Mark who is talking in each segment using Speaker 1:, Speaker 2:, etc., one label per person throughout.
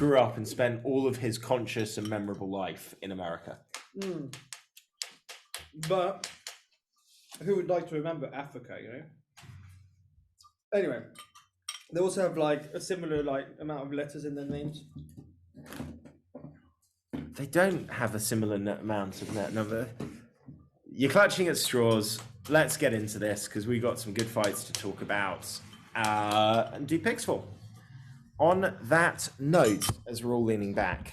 Speaker 1: grew up and spent all of his conscious and memorable life in America.
Speaker 2: But who would like to remember Africa, you know? Anyway, they also have like a similar like amount of letters in their names.
Speaker 1: They don't have a similar amount of net number. You're clutching at straws. Let's get into this because we got some good fights to talk about and do picks for. On that note, as we're all leaning back,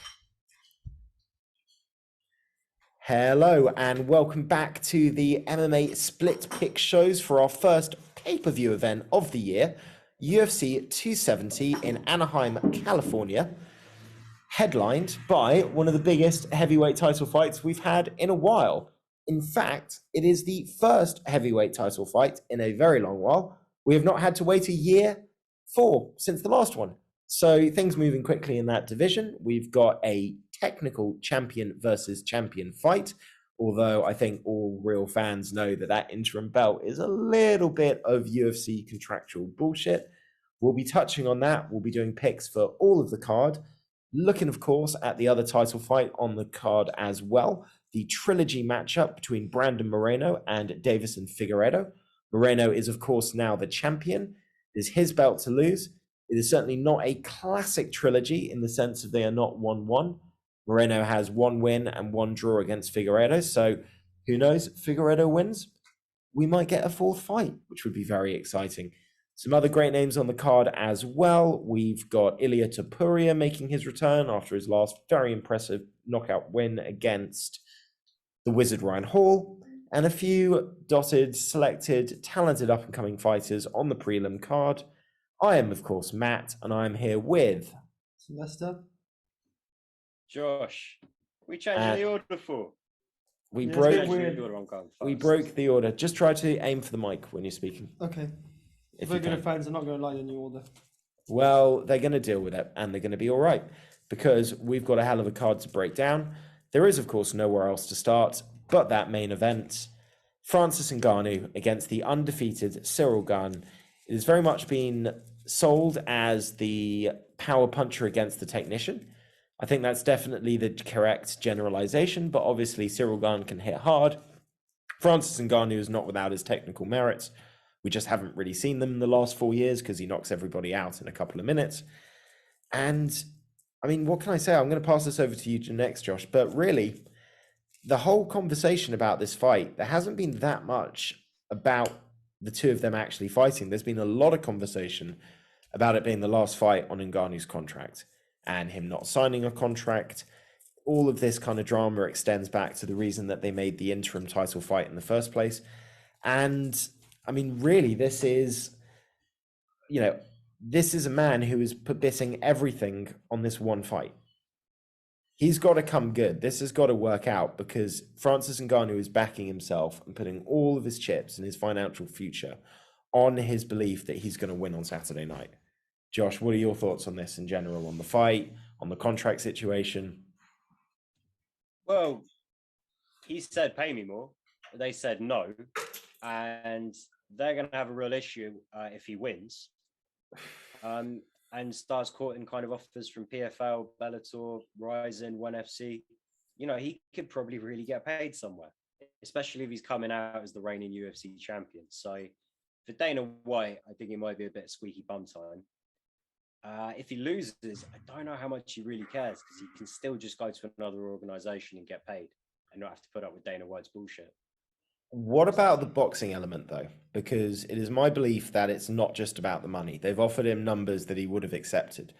Speaker 1: hello and welcome back to the MMA Split Pick shows for our first pay-per-view event of the year, UFC 270 in Anaheim, California, headlined by one of the biggest heavyweight title fights we've had in a while. In fact, it is the first heavyweight title fight in a very long while. We have not had to wait a year since the last one. So things moving quickly in that division. We've got a technical champion versus champion fight, although I think all real fans know that that interim belt is a little bit of UFC contractual bullshit. We'll be touching on that. We'll be doing picks for all of the card. Looking, of course, at the other title fight on the card as well. The trilogy matchup between Brandon Moreno and Deiveson Figueiredo. Moreno is, of course, now the champion. It is his belt to lose. It is certainly not a classic trilogy in the sense of they are not 1-1. Moreno has one win and one draw against Figueretto. So who knows? Figueretto wins. We might get a fourth fight, which would be very exciting. Some other great names on the card as well. We've got Ilia Topuria making his return after his last very impressive knockout win against the Wizard Ryan Hall. And a few dotted, selected, talented up-and-coming fighters on the prelim card. I am, of course, Matt, and I'm here with...
Speaker 2: Sylvester.
Speaker 3: Josh. We changed the order for.
Speaker 1: We
Speaker 2: Yeah,
Speaker 1: broke
Speaker 2: it's a bit weird.
Speaker 3: The order I'm going
Speaker 1: We
Speaker 3: first.
Speaker 1: broke the order. Just try to aim for the mic when you're speaking.
Speaker 2: Okay.
Speaker 1: If you
Speaker 2: Regular
Speaker 1: can.
Speaker 2: fans are not going to like the new order.
Speaker 1: Well, they're going to deal with it, and they're going to be all right, because we've got a hell of a card to break down. There is, of course, nowhere else to start but that main event. Francis Ngannou against the undefeated Cyril Gane. It has very much been sold as the power puncher against the technician. I think that's definitely the correct generalization, but obviously Cyril Gane can hit hard. Francis Ngannou is not without his technical merits. We just haven't really seen them in the last 4 years because he knocks everybody out in a couple of minutes. And I mean, what can I say? I'm going to pass this over to you next, Josh. But really, the whole conversation about this fight, there hasn't been that much about the two of them actually fighting. There's been a lot of conversation about it being the last fight on Ngannou's contract and him not signing a contract. All of this kind of drama extends back to the reason that they made the interim title fight in the first place. And I mean, really, this is a man who is betting everything on this one fight. He's got to come good. This has got to work out because Francis Ngannou is backing himself and putting all of his chips and his financial future on his belief that he's going to win on Saturday night. Josh, what are your thoughts on this in general, on the fight, on the contract situation?
Speaker 3: Well, he said, pay me more. They said no. And they're going to have a real issue if he wins. And starts courting kind of offers from PFL, Bellator, Ryzen, ONE FC. You know, he could probably really get paid somewhere, especially if he's coming out as the reigning UFC champion. So for Dana White, I think it might be a bit squeaky bum time. If he loses, I don't know how much he really cares because he can still just go to another organization and get paid and not have to put up with Dana White's bullshit.
Speaker 1: What about the boxing element, though? Because it is my belief that it's not just about the money. They've offered him numbers that he would have accepted.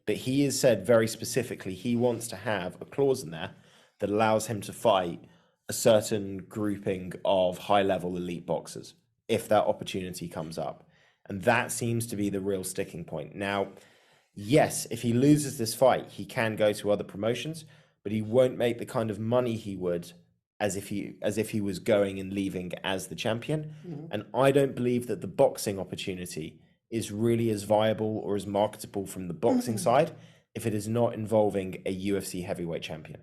Speaker 1: But he has said very specifically he wants to have a clause in there that allows him to fight a certain grouping of high-level elite boxers if that opportunity comes up. And that seems to be the real sticking point. Now, yes, if he loses this fight, he can go to other promotions, but he won't make the kind of money he would as if he was going and leaving as the champion. Mm-hmm. And I don't believe that the boxing opportunity is really as viable or as marketable from the boxing side if it is not involving a UFC heavyweight champion.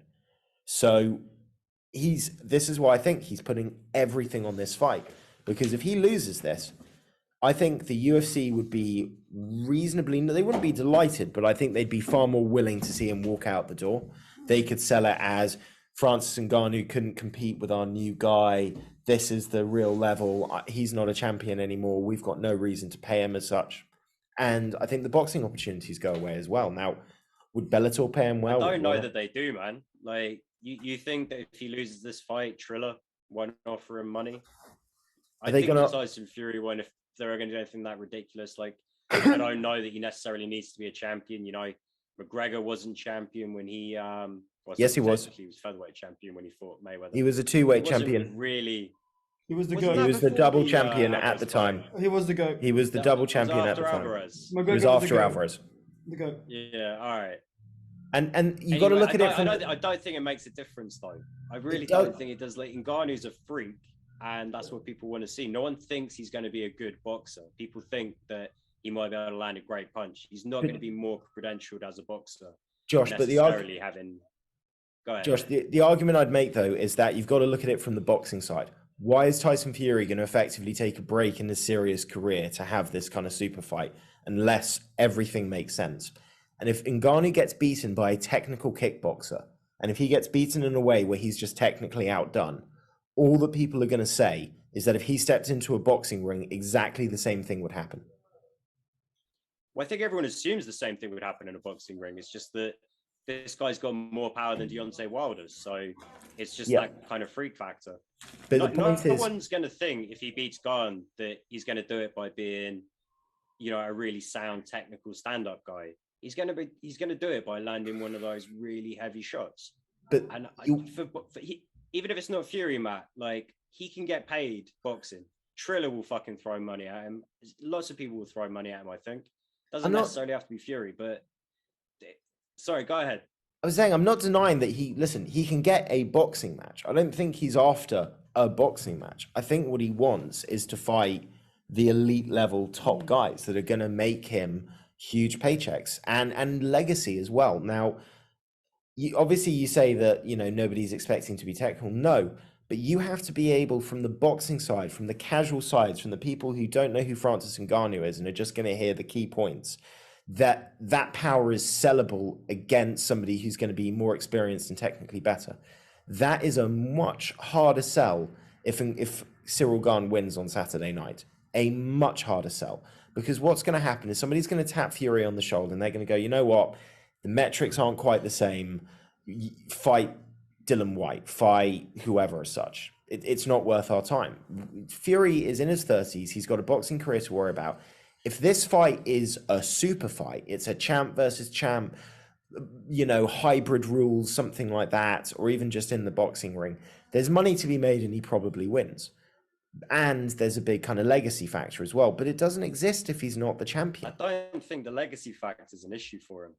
Speaker 1: So this is why I think he's putting everything on this fight, because if he loses this, I think the UFC would be reasonably, they wouldn't be delighted, but I think they'd be far more willing to see him walk out the door. They could sell it as Francis Ngannou couldn't compete with our new guy. This is the real level. He's not a champion anymore. We've got no reason to pay him as such. And I think the boxing opportunities go away as well. Now, would Bellator pay him well?
Speaker 3: I don't know that they do, man. Like, you think that if he loses this fight, Triller won't offer him money? I think Tyson Fury won't, if they're going to do anything that ridiculous. Like, I don't know that he necessarily needs to be a champion. You know, McGregor wasn't champion when he
Speaker 1: yes, he was.
Speaker 3: He was featherweight champion when he fought Mayweather.
Speaker 1: He was a two-weight champion.
Speaker 3: Really,
Speaker 2: he was the GOAT.
Speaker 1: He was the double champion at the time.
Speaker 2: He was the GOAT.
Speaker 1: He was the double champion at the time. He was after Alvarez.
Speaker 2: The GOAT.
Speaker 3: Yeah, all right.
Speaker 1: And you got to look at it from.
Speaker 3: I don't think it makes a difference, though. I really don't think it does. Like, Ngannou's a freak, and that's what people want to see. No one thinks he's going to be a good boxer. People think that he might be able to land a great punch. He's not going to be more credentialed as a boxer.
Speaker 1: Josh, but the argument I'd make, though, is that you've got to look at it from the boxing side. Why is Tyson Fury going to effectively take a break in his serious career to have this kind of super fight unless everything makes sense? And if Ngannou gets beaten by a technical kickboxer, and if he gets beaten in a way where he's just technically outdone, all that people are going to say is that if he stepped into a boxing ring, exactly the same thing would happen.
Speaker 3: Well, I think everyone assumes the same thing would happen in a boxing ring. It's just that this guy's got more power than Deontay Wilder's, so it's just that kind of freak factor.
Speaker 1: But the point
Speaker 3: no one's going to think if he beats Gane that he's going to do it by being, a really sound technical stand-up guy. He's going to do it by landing one of those really heavy shots.
Speaker 1: But
Speaker 3: even if it's not Fury, Matt, like, he can get paid boxing. Triller will fucking throw money at him. Lots of people will throw money at him, I think. Doesn't necessarily have to be Fury, but sorry, go ahead.
Speaker 1: I was saying, I'm not denying that he can get a boxing match. I don't think he's after a boxing match. I think what he wants is to fight the elite level top guys that are going to make him huge paychecks and legacy as well. Now, you say that, nobody's expecting to be technical. No, but you have to be able, from the boxing side, from the casual sides, from the people who don't know who Francis Ngannou is and are just going to hear the key points, that power is sellable against somebody who's going to be more experienced and technically better. That is a much harder sell if Cyril Gane wins on Saturday night. A much harder sell. Because what's going to happen is somebody's going to tap Fury on the shoulder and they're going to go, you know what? The metrics aren't quite the same. Fight Dylan White, fight whoever as such. It's not worth our time. Fury is in his 30s. He's got a boxing career to worry about. If this fight is a super fight, it's a champ versus champ, hybrid rules, something like that, or even just in the boxing ring, there's money to be made and he probably wins. And there's a big kind of legacy factor as well, but it doesn't exist if he's not the champion.
Speaker 3: I don't think the legacy factor is an issue for him,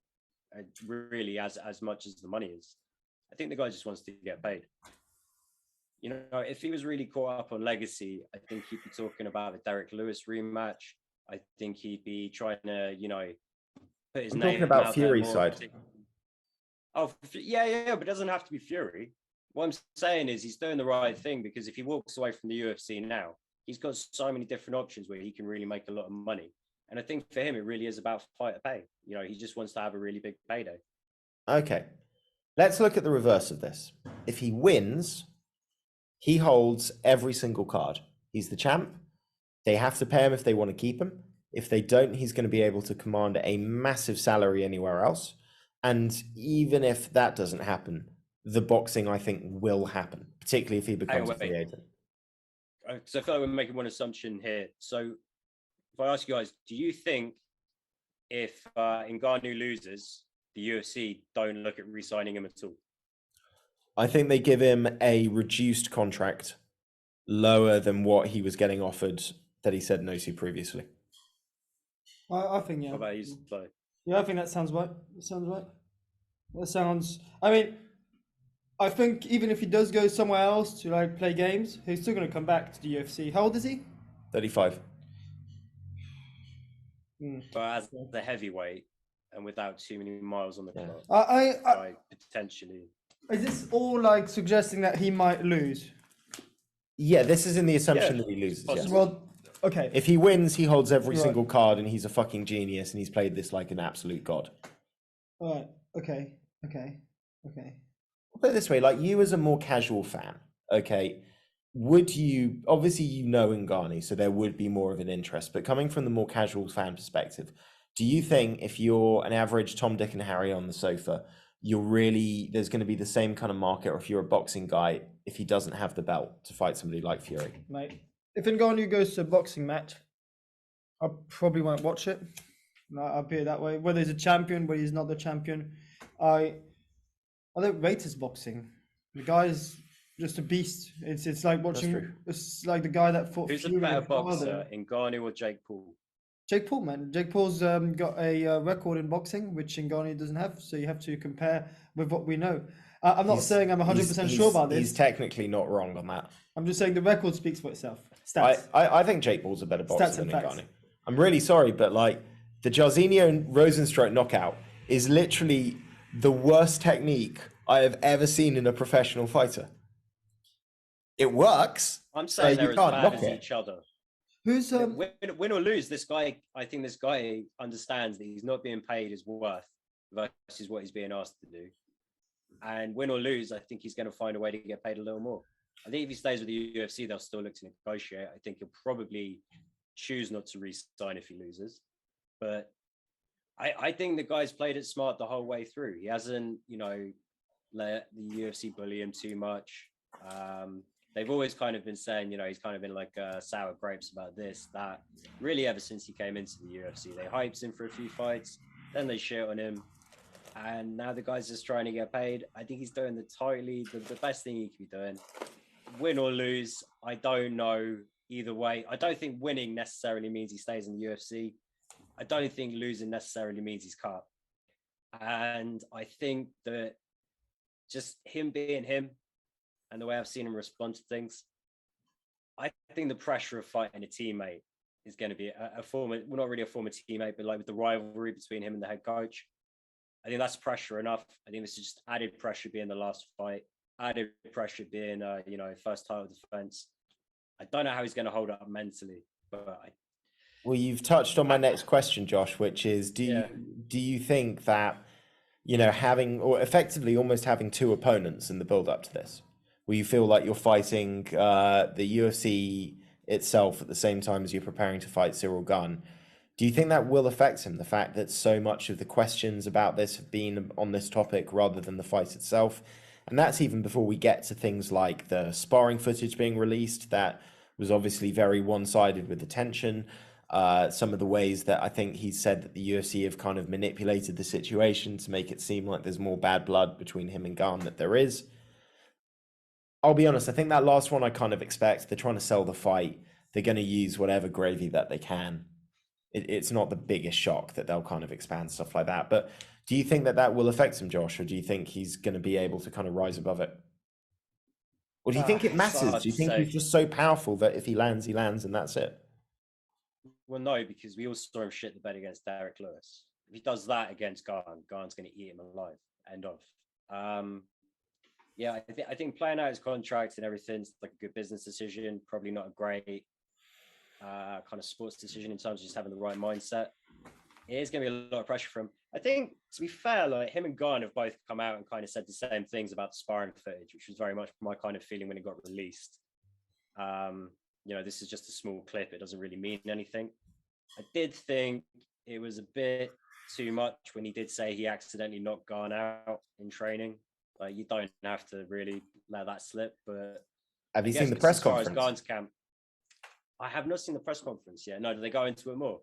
Speaker 3: really, as much as the money is. I think the guy just wants to get paid. If he was really caught up on legacy, I think he'd be talking about the Derek Lewis rematch. I think he'd be trying to, put his name.
Speaker 1: Talking about Fury's side.
Speaker 3: Oh, yeah, but it doesn't have to be Fury. What I'm saying is he's doing the right thing, because if he walks away from the UFC now, he's got so many different options where he can really make a lot of money. And I think for him, it really is about fighter pay. He just wants to have a really big payday.
Speaker 1: Okay. Let's look at the reverse of this. If he wins, he holds every single card. He's the champ. They have to pay him if they want to keep him. If they don't, he's going to be able to command a massive salary anywhere else. And even if that doesn't happen, the boxing, I think, will happen, particularly if he becomes a free agent.
Speaker 3: So I feel like we're making one assumption here. So if I ask you guys, do you think if Ngannou loses, the UFC don't look at re-signing him at all?
Speaker 1: I think they give him a reduced contract, lower than what he was getting offered that he said no to previously.
Speaker 2: I think, yeah.
Speaker 3: What about you, Flo?
Speaker 2: Yeah, I think that sounds right. I think even if he does go somewhere else to play games, he's still going to come back to the UFC. How old is he?
Speaker 1: 35.
Speaker 3: But as the heavyweight and without too many miles on the clock, potentially.
Speaker 2: Is this all suggesting that he might lose?
Speaker 1: Yeah, this is in the assumption that he loses.
Speaker 3: Yes.
Speaker 2: Well, Okay.
Speaker 1: If he wins, he holds every
Speaker 2: Right.
Speaker 1: single card, and he's a fucking genius, and he's played this like an absolute god.
Speaker 2: All right. Okay.
Speaker 1: Put it this way, like you as a more casual fan, okay, would you, obviously you know Ngannou, so there would be more of an interest, but coming from the more casual fan perspective, do you think if you're an average Tom, Dick and Harry on the sofa, there's going to be the same kind of market, or if you're a boxing guy, if he doesn't have the belt to fight somebody like Fury?
Speaker 2: Mate, if Ngannou goes to a boxing match, I probably won't watch it. I'll put it that way. Whether he's a champion, whether he's not the champion, I don't rate his boxing. The guy's just a beast. It's like watching. It's like the guy that fought.
Speaker 3: Who's
Speaker 2: Fury
Speaker 3: a better
Speaker 2: and Wilder.
Speaker 3: boxer, Ngannou or Jake Paul?
Speaker 2: Jake Paul, man. Jake Paul's got a record in boxing, which Ngannou doesn't have. So you have to compare with what we know. I'm not saying I'm 100% sure about this.
Speaker 1: He's technically not wrong on that.
Speaker 2: I'm just saying the record speaks for itself. Stats.
Speaker 1: I think Jake Paul's a better boxer
Speaker 2: Stats
Speaker 1: than
Speaker 2: and facts.
Speaker 1: Ngannou. I'm really sorry, but like the Jairzinho Rosenstruck knockout is literally the worst technique I have ever seen in a professional fighter. It works.
Speaker 3: I'm saying they're as bad as each other.
Speaker 2: Who's
Speaker 3: win or lose, this guy, I think this guy understands that he's not being paid his worth versus what he's being asked to do. And win or lose, I think he's going to find a way to get paid a little more. I think if he stays with the UFC, they'll still look to negotiate. I think he'll probably choose not to re-sign if he loses. But I think the guy's played it smart the whole way through. He hasn't, let the UFC bully him too much. They've always kind of been saying, he's kind of been like sour grapes about this, that. Really, ever since he came into the UFC, they hyped him for a few fights, then they shit on him, and now the guy's just trying to get paid. I think he's doing the best thing he could be doing. Win or lose, I don't know either way. I don't think winning necessarily means he stays in the UFC. I don't think losing necessarily means he's cut. And I think that just him being him, and the way I've seen him respond to things, I think the pressure of fighting a teammate is going to be a former, well, not really a former teammate, but like with the rivalry between him and the head coach. I think that's pressure enough. I think this is just added pressure being the last fight, added pressure being, first title defense. I don't know how he's going to hold up mentally, but
Speaker 1: well, you've touched on my next question, Josh, which is, do you think that, having, or effectively almost having two opponents in the build up to this, where you feel like you're fighting the UFC itself at the same time as you're preparing to fight Cyril Gane, do you think that will affect him? The fact that so much of the questions about this have been on this topic rather than the fight itself. And that's even before we get to things like the sparring footage being released. That was obviously very one-sided with the tension. Some of the ways that I think he said that the UFC have kind of manipulated the situation to make it seem like there's more bad blood between him and Gane than there is. I'll be honest, I think that last one I kind of expect. They're trying to sell the fight. They're going to use whatever gravy that they can. It's not the biggest shock that they'll kind of expand stuff like that. But do you think that that will affect him, Josh? Or do you think he's going to be able to kind of rise above it? Or do you think it matters? Do you think he's just so powerful that if he lands and that's it?
Speaker 3: Well, no, because we all saw him shit the bed against Derek Lewis. If he does that against Gane, Gane's going to eat him alive. End of. I think playing out his contract and everything's like a good business decision. Probably not a great kind of sports decision in terms of just having the right mindset. It is going to be a lot of pressure for him. I think, to be fair, like him and Gane have both come out and kind of said the same things about the sparring footage, which was very much my kind of feeling when it got released. This is just a small clip. It doesn't really mean anything. I did think it was a bit too much when he did say he accidentally knocked Gane out in training. Like, you don't have to really let that slip. But
Speaker 1: have you seen the press conference?
Speaker 3: As far as Gane's camp, I have not seen the press conference yet. No, do they go into it more?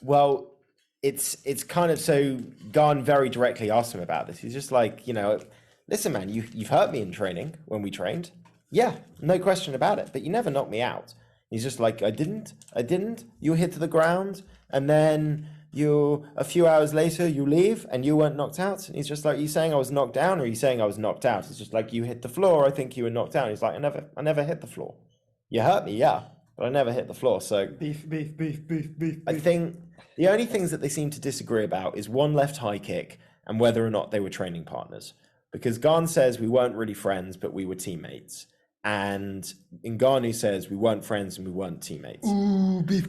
Speaker 1: Well, it's kind of, so Gane very directly asked him about this. He's just like, listen, man, you've hurt me in training when we trained. Yeah, no question about it. But you never knocked me out. He's just like, I didn't. You hit to the ground, and then a few hours later, you leave, and you weren't knocked out. And he's just like, are you saying I was knocked down, or are you saying I was knocked out? It's just like, you hit the floor. I think you were knocked down. He's like, I never hit the floor. You hurt me, yeah, but I never hit the floor. So
Speaker 2: beef.
Speaker 1: I think the only things that they seem to disagree about is one left high kick and whether or not they were training partners. Because Gane says we weren't really friends, but we were teammates. And Ngannou says we weren't friends and we weren't teammates.
Speaker 2: Ooh, beef.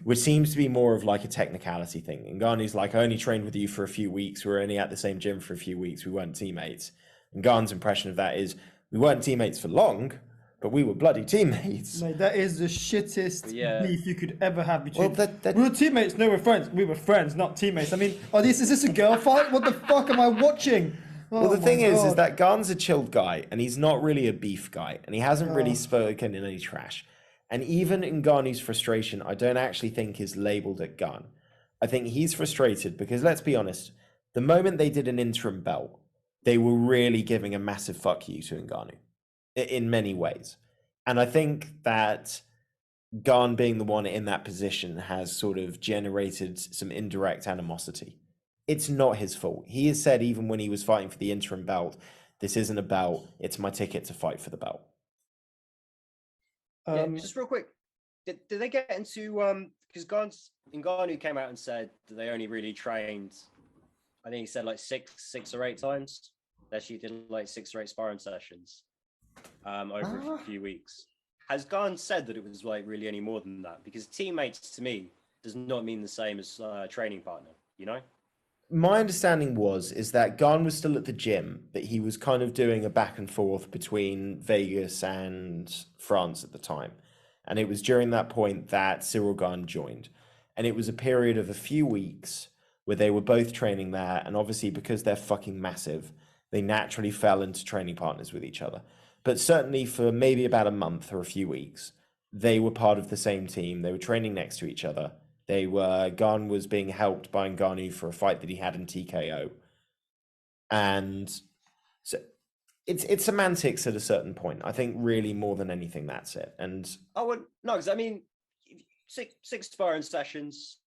Speaker 1: Which seems to be more of like a technicality thing. Ngannou's like, I only trained with you for a few weeks. We were only at the same gym for a few weeks. We weren't teammates. Ngannou's impression of that is we weren't teammates for long, but we were bloody teammates.
Speaker 2: Mate, that is the shittest beef you could ever have between. We were teammates. No, we're friends. We were friends, not teammates. I mean, is this a girl fight? What the fuck am I watching?
Speaker 1: Well, the thing is that Gane's a chilled guy, and he's not really a beef guy, and he hasn't really spoken in any trash. And even Ngannou's frustration, I don't actually think is labelled at Gane. I think he's frustrated because, let's be honest, the moment they did an interim belt, they were really giving a massive fuck you to Ngannou in many ways. And I think that Gane being the one in that position has sort of generated some indirect animosity. It's not his fault. He has said, even when he was fighting for the interim belt, this isn't a belt, it's my ticket to fight for the belt.
Speaker 3: Just real quick, did they get into because Ngannou came out and said that they only really trained, I think he said like six or eight times. That she did like 6 or 8 sparring sessions over a few weeks. Has Gane said that it was like really any more than that? Because teammates to me does not mean the same as training partner, you know?
Speaker 1: My understanding is that Gane was still at the gym, but he was kind of doing a back and forth between Vegas and France at the time. And it was during that point that Cyril Gane joined. And it was a period of a few weeks where they were both training there. And obviously, because they're fucking massive, they naturally fell into training partners with each other. But certainly for maybe about a month or a few weeks, they were part of the same team. They were training next to each other. Gane was being helped by Ngannou for a fight that he had in TKO. And so it's semantics at a certain point. I think really more than anything, that's it. And
Speaker 3: no, because I mean, six sparring sessions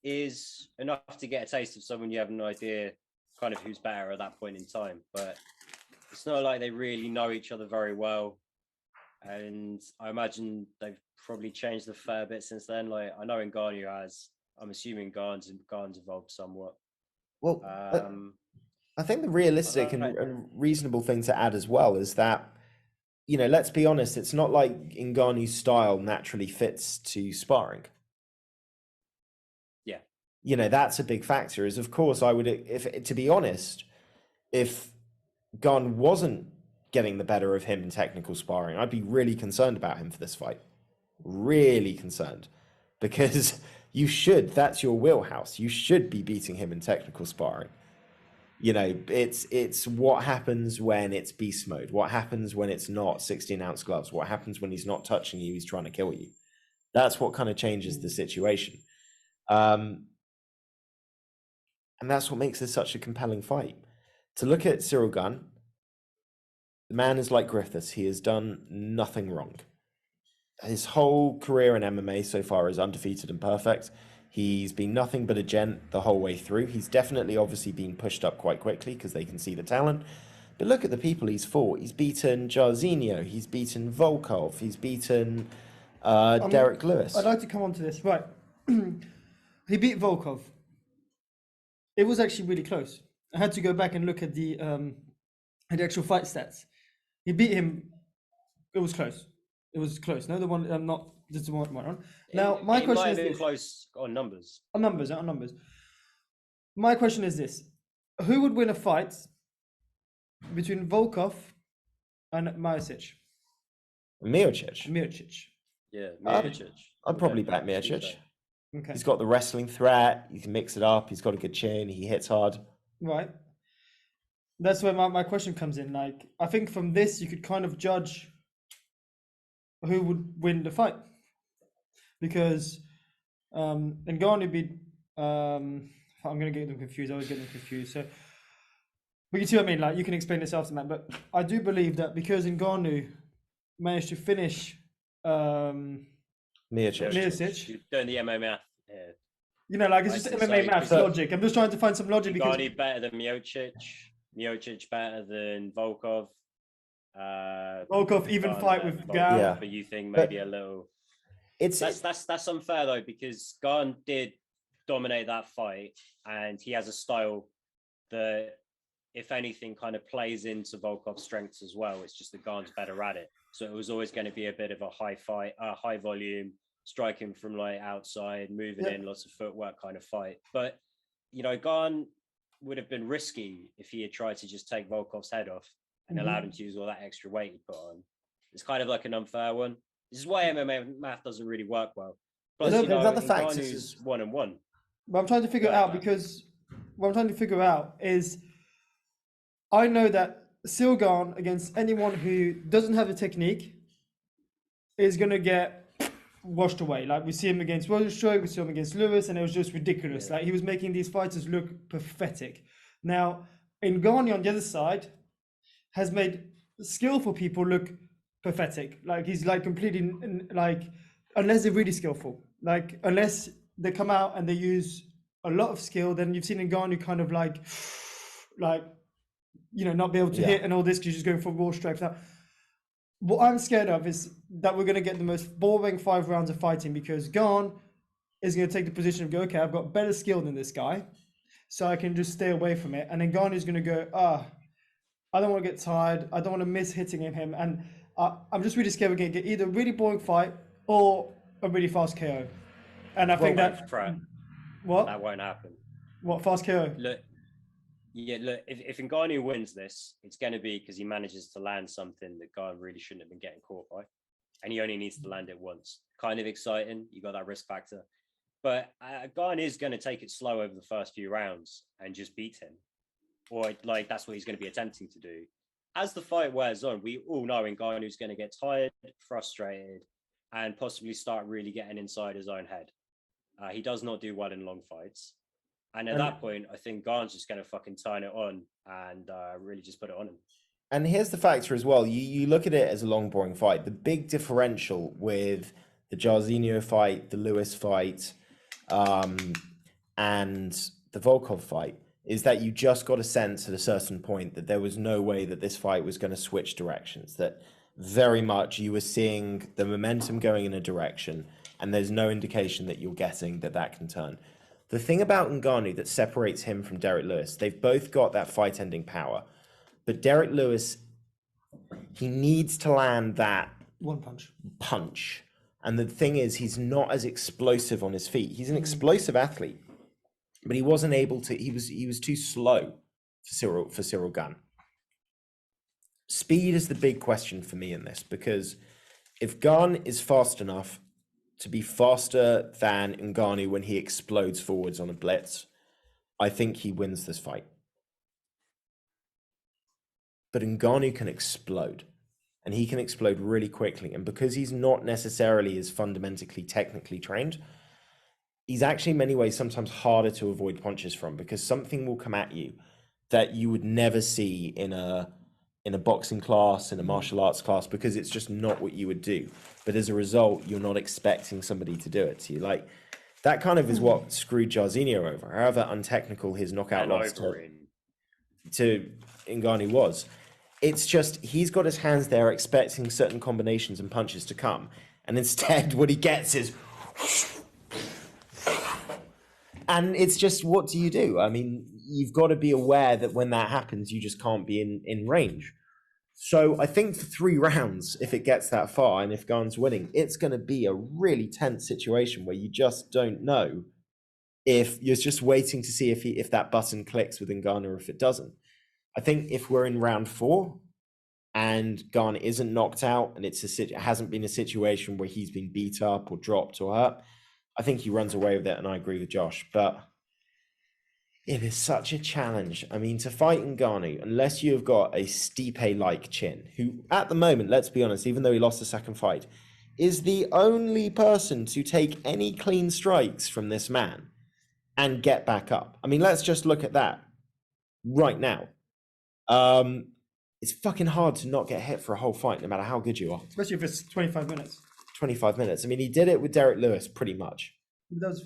Speaker 3: is enough to get a taste of someone you have no idea kind of who's better at that point in time. But it's not like they really know each other very well. And I imagine they've probably changed a fair bit since then. Like, I know Ngannou has. I'm assuming Gane's evolved somewhat.
Speaker 1: Well, I think the realistic and reasonable thing to add as well is that, you know, let's be honest, it's not like Ngannou's style naturally fits to sparring.
Speaker 3: Yeah.
Speaker 1: You know, that's a big factor. Is, of course, I would, to be honest, if Gane wasn't getting the better of him in technical sparring, I'd be really concerned about him for this fight. Really concerned. Because that's your wheelhouse. You should be beating him in technical sparring. You know, it's what happens when it's beast mode. What happens when it's not 16-ounce gloves? What happens when he's not touching you, he's trying to kill you? That's what kind of changes the situation. And that's what makes this such a compelling fight. To look at Cyril Gane, the man is like Griffiths. He has done nothing wrong. His whole career in MMA so far is undefeated and perfect. He's been nothing but a gent the whole way through. He's definitely obviously been pushed up quite quickly because they can see the talent. But look at the people he's fought. He's beaten Jairzinho. He's beaten Volkov. He's beaten Derek Lewis.
Speaker 2: I'd like to come on to this. Right. He beat Volkov. It was actually really close. I had to go back and look at the actual fight stats. He beat him. It was close. It was close. No, the one I'm not. This is the one on. Now, my question is this.
Speaker 3: Close on numbers.
Speaker 2: On numbers. My question is this: who would win a fight between Volkov and Miocic?
Speaker 1: Miocic.
Speaker 3: Yeah, Miocic.
Speaker 1: I'd probably back Miocic.
Speaker 2: Okay.
Speaker 1: He's got the wrestling threat. He can mix it up. He's got a good chin. He hits hard.
Speaker 2: Right. That's where my question comes in. Like, I think from this you could kind of judge who would win the fight, because Ngannou beat. I'm gonna get them confused. I always get them confused. So, but you see what I mean. Like, you can explain this after, man. But I do believe that because Ngannou managed to finish
Speaker 1: Miocic.
Speaker 3: You're doing the MMA math. Yeah.
Speaker 2: You know, like, it's just MMA math logic. I'm just trying to find some logic.
Speaker 3: Ngannou better than Miocic. Miocic better than Volkov.
Speaker 2: Volkov even fight with Gane.
Speaker 1: Yeah.
Speaker 3: But you think maybe a little. That's unfair though, because Gane did dominate that fight, and he has a style that if anything, kind of plays into Volkov's strengths as well. It's just that Gane's better at it. So it was always going to be a bit of a high volume, striking from like outside, moving in, lots of footwork kind of fight. But, you know, Gane would have been risky if he had tried to just take Volkov's head off and allowed him to use all that extra weight he put on. It's kind of like an unfair one. This is why MMA math doesn't really work well. Plus, you know, Ngannou's 1-1.
Speaker 2: But I'm trying to figure it out because what I'm trying to figure out is I know that Cyril Gane against anyone who doesn't have the technique is going to get washed away. Like we see him against Rosenstruck, we saw him against Lewis, and it was just ridiculous. Like he was making these fighters look pathetic. Now, Ngannou on the other side has made skillful people look pathetic. Like he's like completely like, unless they're really skillful, like unless they come out and they use a lot of skill, then you've seen Ngannou kind of like, you know, not be able to hit and all this because you're just going for raw strikes. Now, what I'm scared of is that we're going to get the most boring 5 rounds of fighting because Gane is going to take the position of go, okay, I've got better skill than this guy, so I can just stay away from it. And then Gane is going to go, I don't want to get tired. I don't want to miss hitting him. And I'm just really scared we're going to get either a really boring fight or a really fast KO. And I think that... What?
Speaker 3: That won't happen.
Speaker 2: What, fast KO?
Speaker 3: Look, if Ngannou wins this, it's going to be because he manages to land something that Gane really shouldn't have been getting caught by. And he only needs to land it once. Kind of exciting. You got that risk factor. But Gane is going to take it slow over the first few rounds and just beat him. Or like that's what he's going to be attempting to do. As the fight wears on, we all know Ngannou's going to get tired, frustrated, and possibly start really getting inside his own head. He does not do well in long fights. And at that point, I think Gane's just going to fucking turn it on and really just put it on him.
Speaker 1: And here's the factor as well. You look at it as a long, boring fight. The big differential with the Jairzinho fight, the Lewis fight, and the Volkov fight is that you just got a sense at a certain point that there was no way that this fight was going to switch directions, that very much you were seeing the momentum going in a direction, and there's no indication that you're getting that can turn. The thing about Ngannou that separates him from Derek Lewis, they've both got that fight-ending power, but Derek Lewis, he needs to land that
Speaker 2: one
Speaker 1: punch. And the thing is, he's not as explosive on his feet. He's an explosive athlete, but he wasn't able to. He was too slow for Cyril Gane. Speed is the big question for me in this, because if Gane is fast enough to be faster than Ngannou when he explodes forwards on a blitz, I think he wins this fight. But Ngannou can explode, and he can explode really quickly. And because he's not necessarily as fundamentally technically trained, he's actually in many ways sometimes harder to avoid punches from, because something will come at you that you would never see in a boxing class, in a martial arts class, because it's just not what you would do. But as a result, you're not expecting somebody to do it to you. Like, that kind of is what screwed Jairzinho over, however untechnical his knockout loss to Ngannou was. It's just, he's got his hands there expecting certain combinations and punches to come. And instead, what he gets is... And it's just, what do you do? I mean, you've got to be aware that when that happens, you just can't be in range. So I think for 3 rounds, if it gets that far, and if Gane's winning, it's going to be a really tense situation where you just don't know if you're just waiting to see if that button clicks with Ngannou or if it doesn't. I think if we're in round 4 and Gane isn't knocked out and it hasn't been a situation where he's been beat up or dropped or hurt, I think he runs away with it, and I agree with Josh. But it is such a challenge. I mean, to fight Ngannou, unless you've got a Stipe-like chin, who at the moment, let's be honest, even though he lost the second fight, is the only person to take any clean strikes from this man and get back up. I mean, let's just look at that right now. It's fucking hard to not get hit for a whole fight, no matter how good you are.
Speaker 2: Especially if it's 25 minutes.
Speaker 1: 25 minutes. I mean, he did it with Derek Lewis pretty much.
Speaker 2: Was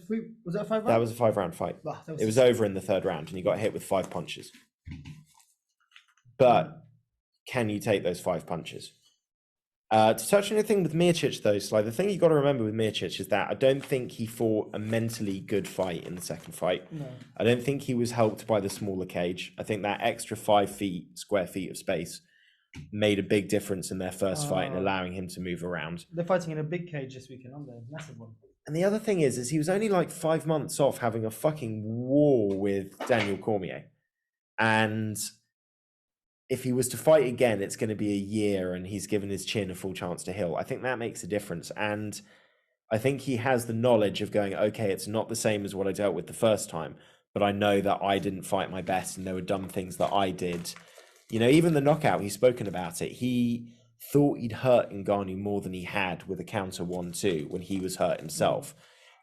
Speaker 2: that a 5 round?
Speaker 1: That was a 5-round fight. It was over in the 3rd round, and he got hit with 5 punches. But can you take those 5 punches? To touch on the thing with Miocic, though, Sly, the thing you got to remember with Miocic is that I don't think he fought a mentally good fight in the second fight.
Speaker 2: No.
Speaker 1: I don't think he was helped by the smaller cage. I think that extra 5 square feet of space made a big difference in their first fight and allowing him to move around.
Speaker 2: They're fighting in a big cage this weekend, aren't they? Massive one.
Speaker 1: And the other thing is he was only like 5 months off having a fucking war with Daniel Cormier. And if he was to fight again, it's going to be a year and he's given his chin a full chance to heal. I think that makes a difference. And I think he has the knowledge of going, okay, it's not the same as what I dealt with the first time, but I know that I didn't fight my best and there were dumb things that I did. You know, even the knockout, he's spoken about it. He thought he'd hurt Ngannou more than he had with a counter 1-2 when he was hurt himself.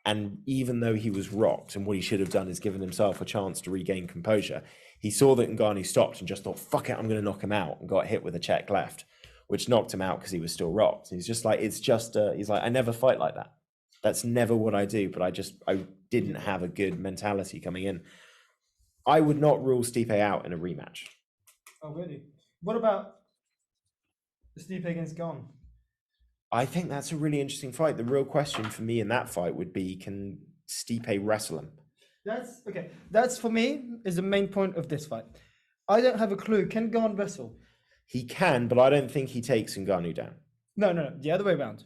Speaker 1: And even though he was rocked, and what he should have done is given himself a chance to regain composure, he saw that Ngannou stopped and just thought, fuck it, I'm going to knock him out, and got hit with a check left, which knocked him out because he was still rocked. He's just like, he's like, I never fight like that. That's never what I do, but I didn't have a good mentality coming in. I would not rule Stipe out in a rematch.
Speaker 2: Oh, really? What about Stipe against Gane?
Speaker 1: I think that's a really interesting fight. The real question for me in that fight would be, can Stipe wrestle him?
Speaker 2: That's okay. That's for me is the main point of this fight. I don't have a clue. Can Gane wrestle?
Speaker 1: He can, but I don't think he takes Ngannou down.
Speaker 2: No, the other way around.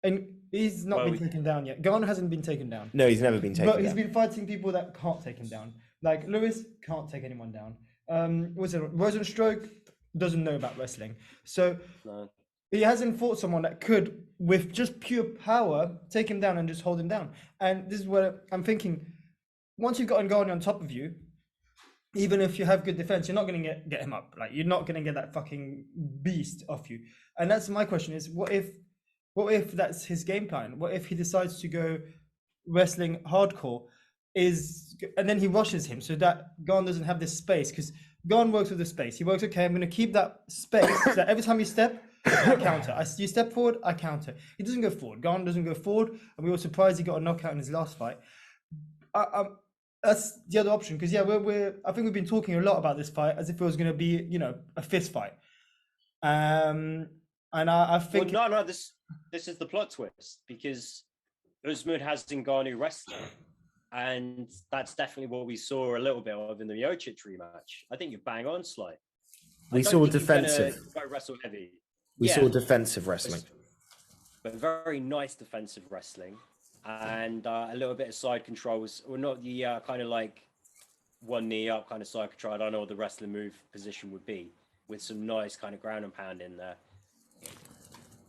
Speaker 2: And he's not been taken down yet. Gane hasn't been taken down.
Speaker 1: No, he's never been taken down.
Speaker 2: But he's been fighting people that can't take him down. Like Lewis can't take anyone down. Rosenstruck doesn't know about wrestling. So he hasn't fought someone that could, with just pure power, take him down and just hold him down. And this is what I'm thinking. Once you've got Ngannou on top of you, even if you have good defense, you're not going to get him up. Like, you're not going to get that fucking beast off you. And that's my question: is what if that's his game plan? What if he decides to go wrestling hardcore, and then he rushes him so that Gane doesn't have this space? Because Gane works with the space. He works, okay, I'm going to keep that space so that every time you step, I counter. You step forward, I counter. He doesn't go forward. Gane doesn't go forward, and we were surprised he got a knockout in his last fight. That's the other option, because I think we've been talking a lot about this fight as if it was going to be, a fist fight. And I think
Speaker 3: this is the plot twist, because Usman has Ngannou wrestling, and that's definitely what we saw a little bit of in the Miocic rematch. I think you're bang on, Sly.
Speaker 1: We saw defensive.
Speaker 3: Go wrestle heavy.
Speaker 1: We saw defensive wrestling,
Speaker 3: but very nice defensive wrestling. And a little bit of side controls, or not the kind of like one knee up kind of side control. I don't know what the wrestling move position would be, with some nice kind of ground and pound in there.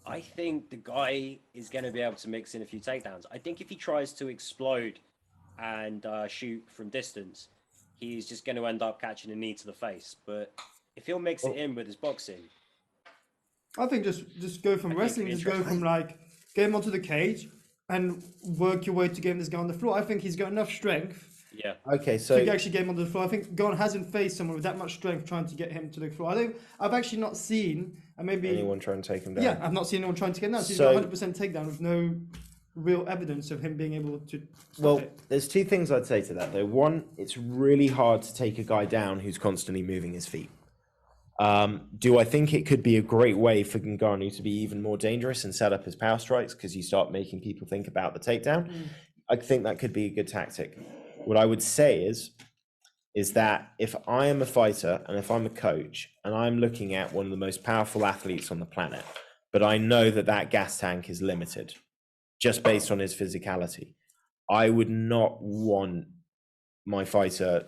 Speaker 3: I think the guy is going to be able to mix in a few takedowns. I think if he tries to explode and shoot from distance, he's just going to end up catching a knee to the face. But if he'll mix it in with his boxing,
Speaker 2: I think just go from wrestling, just go from like get him onto the cage and work your way to get this guy on the floor. I think he's got enough strength.
Speaker 3: Yeah.
Speaker 1: Okay, so
Speaker 2: to actually get him on the floor. I think Gane hasn't faced someone with that much strength trying to get him to the floor. I've actually not seen, and maybe
Speaker 1: anyone trying to take him down.
Speaker 2: Yeah, I've not seen anyone trying to get him down. So he's got 100% takedown with no real evidence of him being able to stop it.
Speaker 1: There's two things I'd say to that though. One, it's really hard to take a guy down who's constantly moving his feet. Do I think it could be a great way for Ngannou to be even more dangerous and set up his power strikes because you start making people think about the takedown? I think that could be a good tactic. What I would say is that if I am a fighter and if I'm a coach and I'm looking at one of the most powerful athletes on the planet, but I know that gas tank is limited just based on his physicality, I would not want my fighter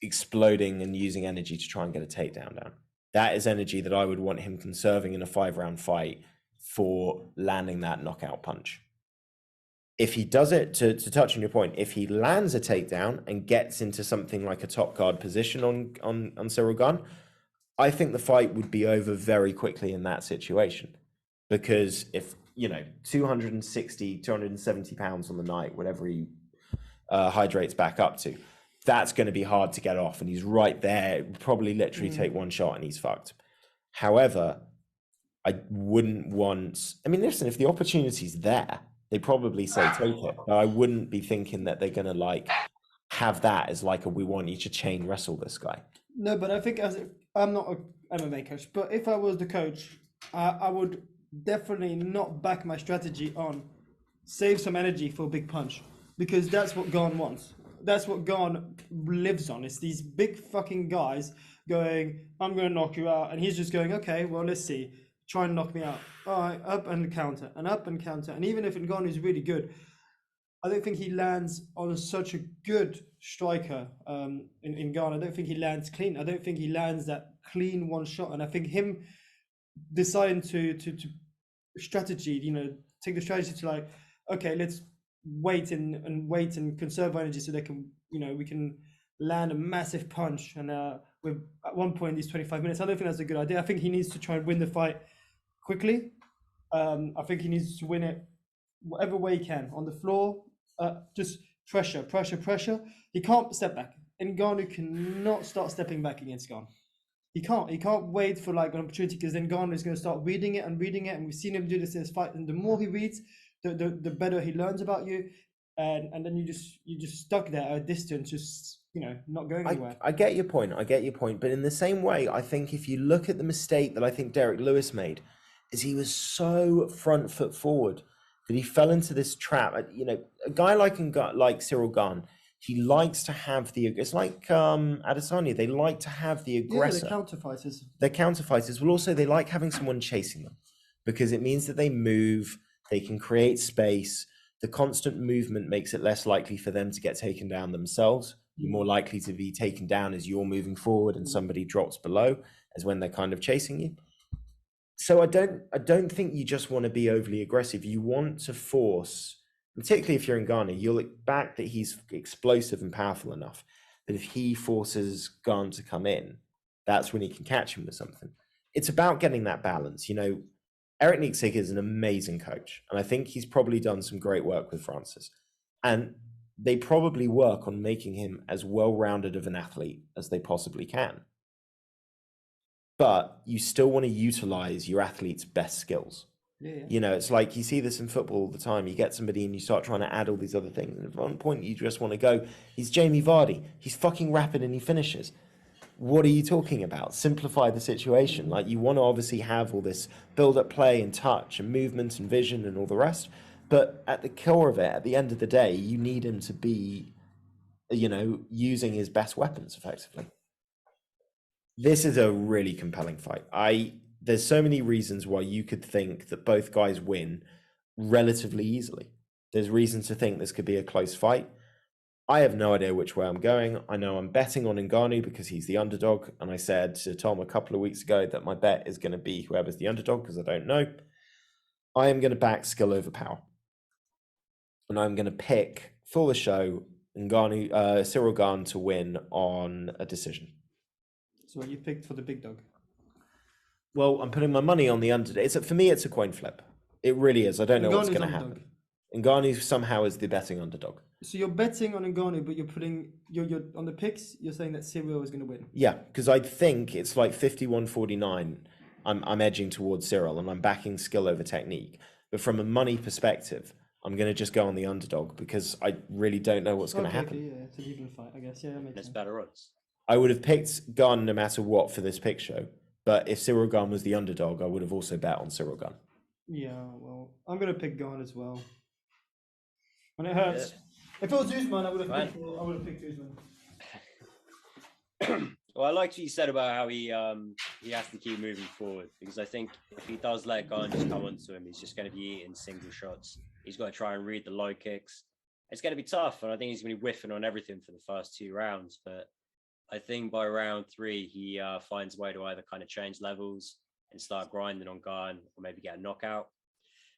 Speaker 1: exploding and using energy to try and get a takedown down. That is energy that I would want him conserving in a 5-round fight for landing that knockout punch. If he does it, to touch on your point, if he lands a takedown and gets into something like a top guard position on Cyril Gane, I think the fight would be over very quickly in that situation. Because if, 260, 270 pounds on the night, whatever he hydrates back up to, that's going to be hard to get off. And he's right there, probably literally take one shot and he's fucked. However, I wouldn't want, listen, if the opportunity's there, they probably say take it. But I wouldn't be thinking that they're going to have that as we want you to chain wrestle this guy.
Speaker 2: No, but I think I'm not an MMA coach, but if I was the coach, I would definitely not back my strategy on save some energy for a big punch, because that's what Gane wants. That's what Gane lives on. It's these big fucking guys going, I'm going to knock you out. And he's just going, okay, well, let's see. Try and knock me out. All right, up and counter, and up and counter. And even if Ngannou is really good, I don't think he lands on such a good striker in Ghana. I don't think he lands clean. I don't think he lands that clean one shot. And I think him deciding to strategy, take the strategy to like, okay, let's wait and conserve energy so they can, we can land a massive punch. And with at one point these 25 minutes, I don't think that's a good idea. I think he needs to try and win the fight quickly. I think he needs to win it whatever way he can on the floor. Just pressure. He can't step back. Ngannou cannot start stepping back against Gane. He can't wait for like an opportunity, because then Ngannou is going to start reading it, and we've seen him do this in his fight. And the more he reads, the better he learns about you, and then you just stuck there at a distance, just not going anywhere.
Speaker 1: I get your point. But in the same way, I think if you look at the mistake that I think Derek Lewis made, is he was so front foot forward that he fell into this trap. A guy like Cyril Gane, he likes to have it's like Adesanya, they like to have the aggressor.
Speaker 2: Yeah, the
Speaker 1: They're counter fighters. Well, also they like having someone chasing them, because it means that they move, they can create space. The constant movement makes it less likely for them to get taken down themselves. You're more likely to be taken down as you're moving forward and somebody drops below, as when they're kind of chasing you. So I don't think you just want to be overly aggressive. You want to force, particularly if you're in Ghana, you'll look back that he's explosive and powerful enough that if he forces Gane to come in, that's when he can catch him with something. It's about getting that balance. Eric Nietzsche is an amazing coach, and I think he's probably done some great work with Francis. And they probably work on making him as well-rounded of an athlete as they possibly can. But you still want to utilize your athlete's best skills.
Speaker 2: Yeah.
Speaker 1: It's like you see this in football all the time. You get somebody and you start trying to add all these other things. And at one point you just want to go, he's Jamie Vardy. He's fucking rapid and he finishes. What are you talking about? Simplify the situation. Like, you want to obviously have all this build-up play and touch and movement and vision and all the rest. But at the core of it, at the end of the day, you need him to be, using his best weapons effectively. This is a really compelling fight. There's so many reasons why you could think that both guys win relatively easily. There's reasons to think this could be a close fight. I have no idea which way I'm going. I know I'm betting on Ngannou because he's the underdog. And I said to Tom a couple of weeks ago that my bet is going to be whoever's the underdog, because I don't know. I am going to back skill over power. And I'm going to pick, for the show, Cyril Gane to win on a decision.
Speaker 2: So you picked for the big dog?
Speaker 1: Well, I'm putting my money on the underdog. For me, it's a coin flip. It really is. I don't know what's going to happen. Ngannou somehow is the betting underdog.
Speaker 2: So you're betting on Ngannou, but you're on the picks. You're saying that Cyril is going to win.
Speaker 1: Yeah, because I think it's like 51-49. I'm edging towards Cyril, and I'm backing skill over technique. But from a money perspective, I'm going to just go on the underdog because I really don't know what's going to happen.
Speaker 2: Yeah, it's an even fight, I guess. Yeah, that makes sense.
Speaker 3: Better odds.
Speaker 1: I would have picked Gane no matter what for this pick show, but if Cyril Gane was the underdog, I would have also bet on Cyril Gane.
Speaker 2: Yeah, well, I'm going to pick Gane as well. When it hurts. Yeah. If it was Usman, I would have picked Usman.
Speaker 3: Well, I liked what you said about how he has to keep moving forward, because I think if he does let Gane just come onto him, he's just going to be eating single shots. He's got to try and read the low kicks. It's going to be tough, and I think he's going to be whiffing on everything for the first 2 rounds. But I think by round 3, he finds a way to either kind of change levels and start grinding on Gane, or maybe get a knockout.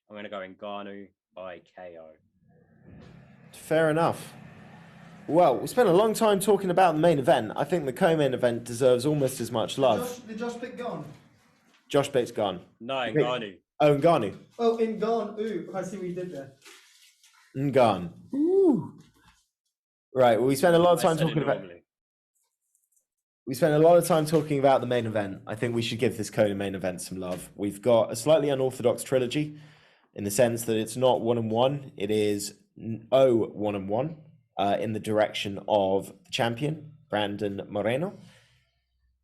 Speaker 3: I'm going to go Ngannou by KO.
Speaker 1: Fair enough. Well, we spent a long time talking about the main event. I think the co-main event deserves almost as much love.
Speaker 2: Did Josh pick Gane?
Speaker 1: Josh picked Gane.
Speaker 3: No, Ngannou.
Speaker 1: Oh, Ngannou.
Speaker 2: Oh, in Gane. Ooh, I see what you did there.
Speaker 1: Gane. Ooh. Right. Well, we spent a lot of time talking about. We spent a lot of time talking about the main event. I think we should give this main event some love. We've got a slightly unorthodox trilogy, in the sense that it's not 1-1. It is 1-1 in the direction of the champion, Brandon Moreno.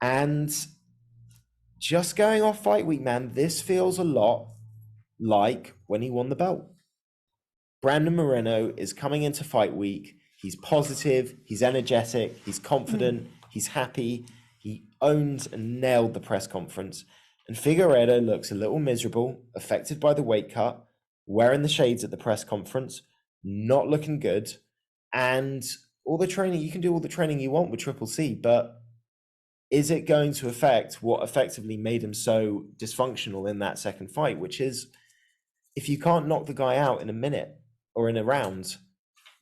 Speaker 1: And just going off fight week, man, this feels a lot like when he won the belt. Brandon Moreno is coming into fight week. He's positive, he's energetic, he's confident, he's happy. He owned and nailed the press conference. And Figueretto looks a little miserable, affected by the weight cut, wearing the shades at the press conference, not looking good. And all the training, you can do all the training you want with Triple C, but is it going to affect what effectively made him so dysfunctional in that second fight, which is if you can't knock the guy out in a minute or in a round,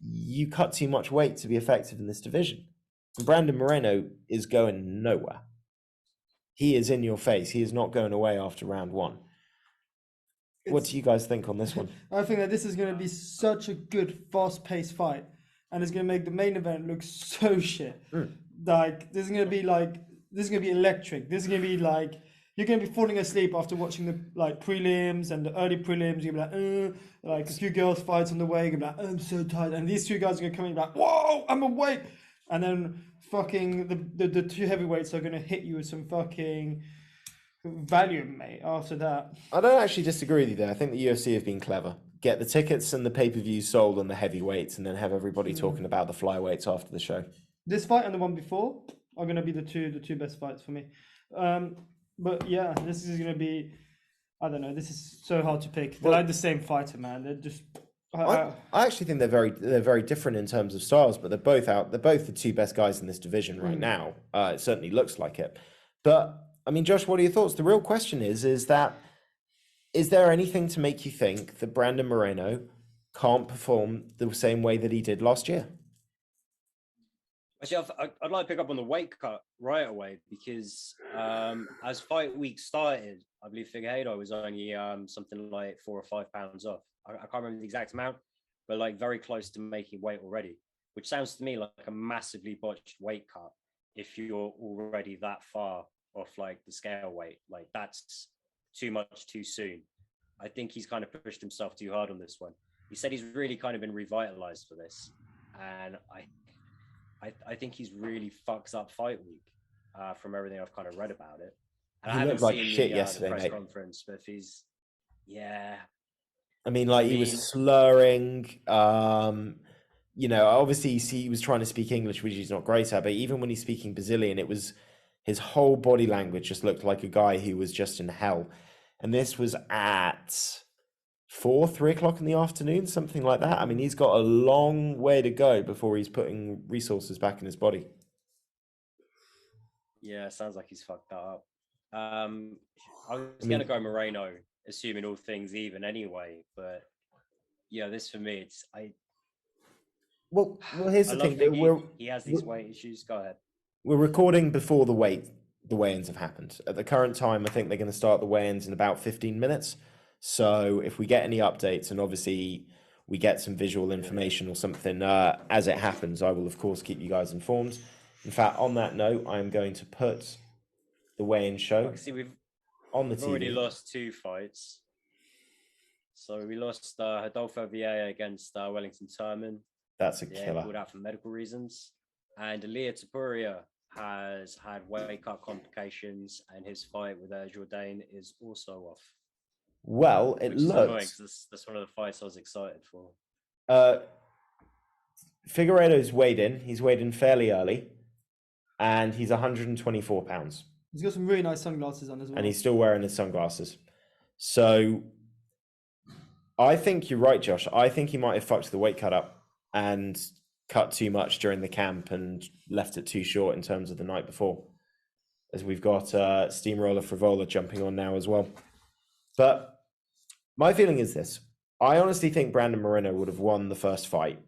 Speaker 1: you cut too much weight to be effective in this division. And Brandon Moreno is going nowhere. He is in your face. He is not going away after round one. What do you guys think on this one?
Speaker 2: I think that this is going to be such a good, fast-paced fight, and it's going to make the main event look so shit. Like this is going to be electric. This is going to be like you're going to be falling asleep after watching the prelims and the early prelims. You're going to be like a few girls fights on the way. You're going to be like, I'm so tired, and these two guys are going to come in like, whoa, I'm awake, and then fucking the two heavyweights are going to hit you with some fucking Valium, mate, after that.
Speaker 1: I don't actually disagree with you there. I think the UFC have been clever. Get the tickets and the pay-per-views sold on the heavyweights and then have everybody talking about the flyweights after the show. This
Speaker 2: fight and the one before are going to be the two best fights for me. But yeah, this is going to be, I don't know, this is so hard to pick. They're like the same fighter, man. They're just...
Speaker 1: I actually think they're very different in terms of styles, but they're both the two best guys in this division right now. It certainly looks like it. But I mean, Josh, what are your thoughts? The real question is there anything to make you think that Brandon Moreno can't perform the same way that he did last year?
Speaker 3: Actually, I'd like to pick up on the weight cut right away because as fight week started, I believe Figueretto was only something like 4 or 5 pounds off. I can't remember the exact amount, but like very close to making weight already, which sounds to me like a massively botched weight cut if you're already that far off like the scale weight. Like that's too much too soon. I think he's kind of pushed himself too hard on this one. He said he's really kind of been revitalized for this, and I think he's really fucks up fight week from everything I've kind of read about it. And
Speaker 1: he
Speaker 3: I haven't
Speaker 1: looked like
Speaker 3: seen
Speaker 1: shit
Speaker 3: the
Speaker 1: yesterday,
Speaker 3: press
Speaker 1: mate.
Speaker 3: conference, but if he's
Speaker 1: I mean, he was slurring. Obviously he was trying to speak English, which he's not great at, but even when he's speaking Brazilian, it was his whole body language just looked like a guy who was just in hell. And this was at 3 o'clock in the afternoon, something like that. I mean, he's got a long way to go before he's putting resources back in his body.
Speaker 3: Yeah, sounds like he's fucked that up. I was going to go Moreno, assuming all things even anyway, but yeah, this for me,
Speaker 1: Well, here's the thing.
Speaker 3: He has these weight issues. Go ahead.
Speaker 1: We're recording before the weigh-ins have happened. At the current time, I think they're going to start the weigh-ins in about 15 minutes. So if we get any updates and obviously we get some visual information or something as it happens, I will, of course, keep you guys informed. In fact, on that note, I'm going to put the weigh-in show on the TV. We've
Speaker 3: already lost 2 fights. So we lost Rodolfo Vieira against Wellington Turman.
Speaker 1: That's a killer.
Speaker 3: Pulled out for medical reasons. And Elia Topuria has had weight cut complications, and his fight with Jourdain is also off.
Speaker 1: Well, it looks...
Speaker 3: That's one of the fights I was excited for.
Speaker 1: Figueiredo's weighed in. He's weighed in fairly early, and he's 124 pounds.
Speaker 2: He's got some really nice sunglasses on as well.
Speaker 1: And he's still wearing his sunglasses. So I think you're right, Josh. I think he might have fucked the weight cut up and cut too much during the camp and left it too short in terms of the night before, as we've got Steamroller Frivola jumping on now as well. But my feeling is this. I honestly think Brandon Moreno would have won the first fight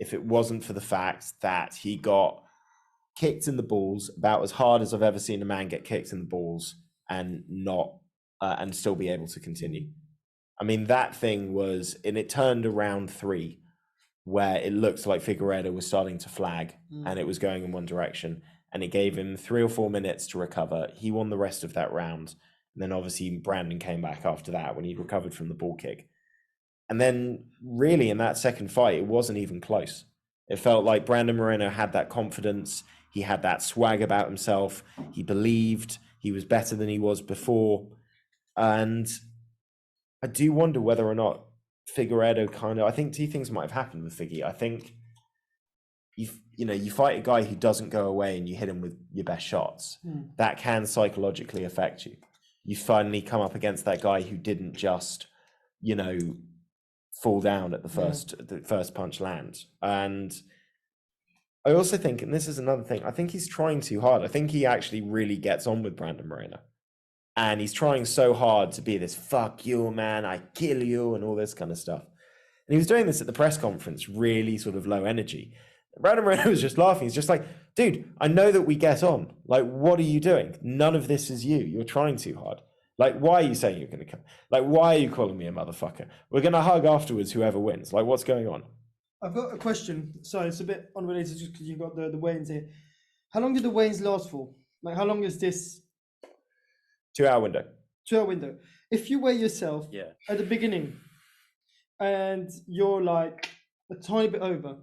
Speaker 1: if it wasn't for the fact that he got kicked in the balls about as hard as I've ever seen a man get kicked in the balls and not and still be able to continue. I mean, that thing was, and it turned around 3 where it looked like Figueretto was starting to flag and it was going in one direction, and it gave him 3 or 4 minutes to recover. He won the rest of that round. And then obviously Brandon came back after that when he'd recovered from the ball kick. And then really in that second fight, it wasn't even close. It felt like Brandon Moreno had that confidence. He had that swag about himself. He believed. He was better than he was before. And I do wonder whether or not Figueretto I think two things might have happened with Figgy. I think you fight a guy who doesn't go away and you hit him with your best shots. That can psychologically affect you. You finally come up against that guy who didn't just, fall down at the first punch lands. And I also think, and this is another thing, I think he's trying too hard. I think he actually really gets on with Brandon Moreno. And he's trying so hard to be this, fuck you, man, I kill you, and all this kind of stuff. And he was doing this at the press conference, really sort of low energy. Brandon Moreno was just laughing. He's just like, dude, I know that we get on. Like, what are you doing? None of this is you. You're trying too hard. Like, why are you saying you're going to come? Like, why are you calling me a motherfucker? We're going to hug afterwards, whoever wins. Like, what's going on?
Speaker 2: I've got a question. Sorry, it's a bit unrelated just because you've got the weigh-ins here. How long did the weigh-ins last for? Like, how long is this?
Speaker 1: 2-hour window.
Speaker 2: 2-hour window. If you weigh yourself at the beginning and you're like a tiny bit over,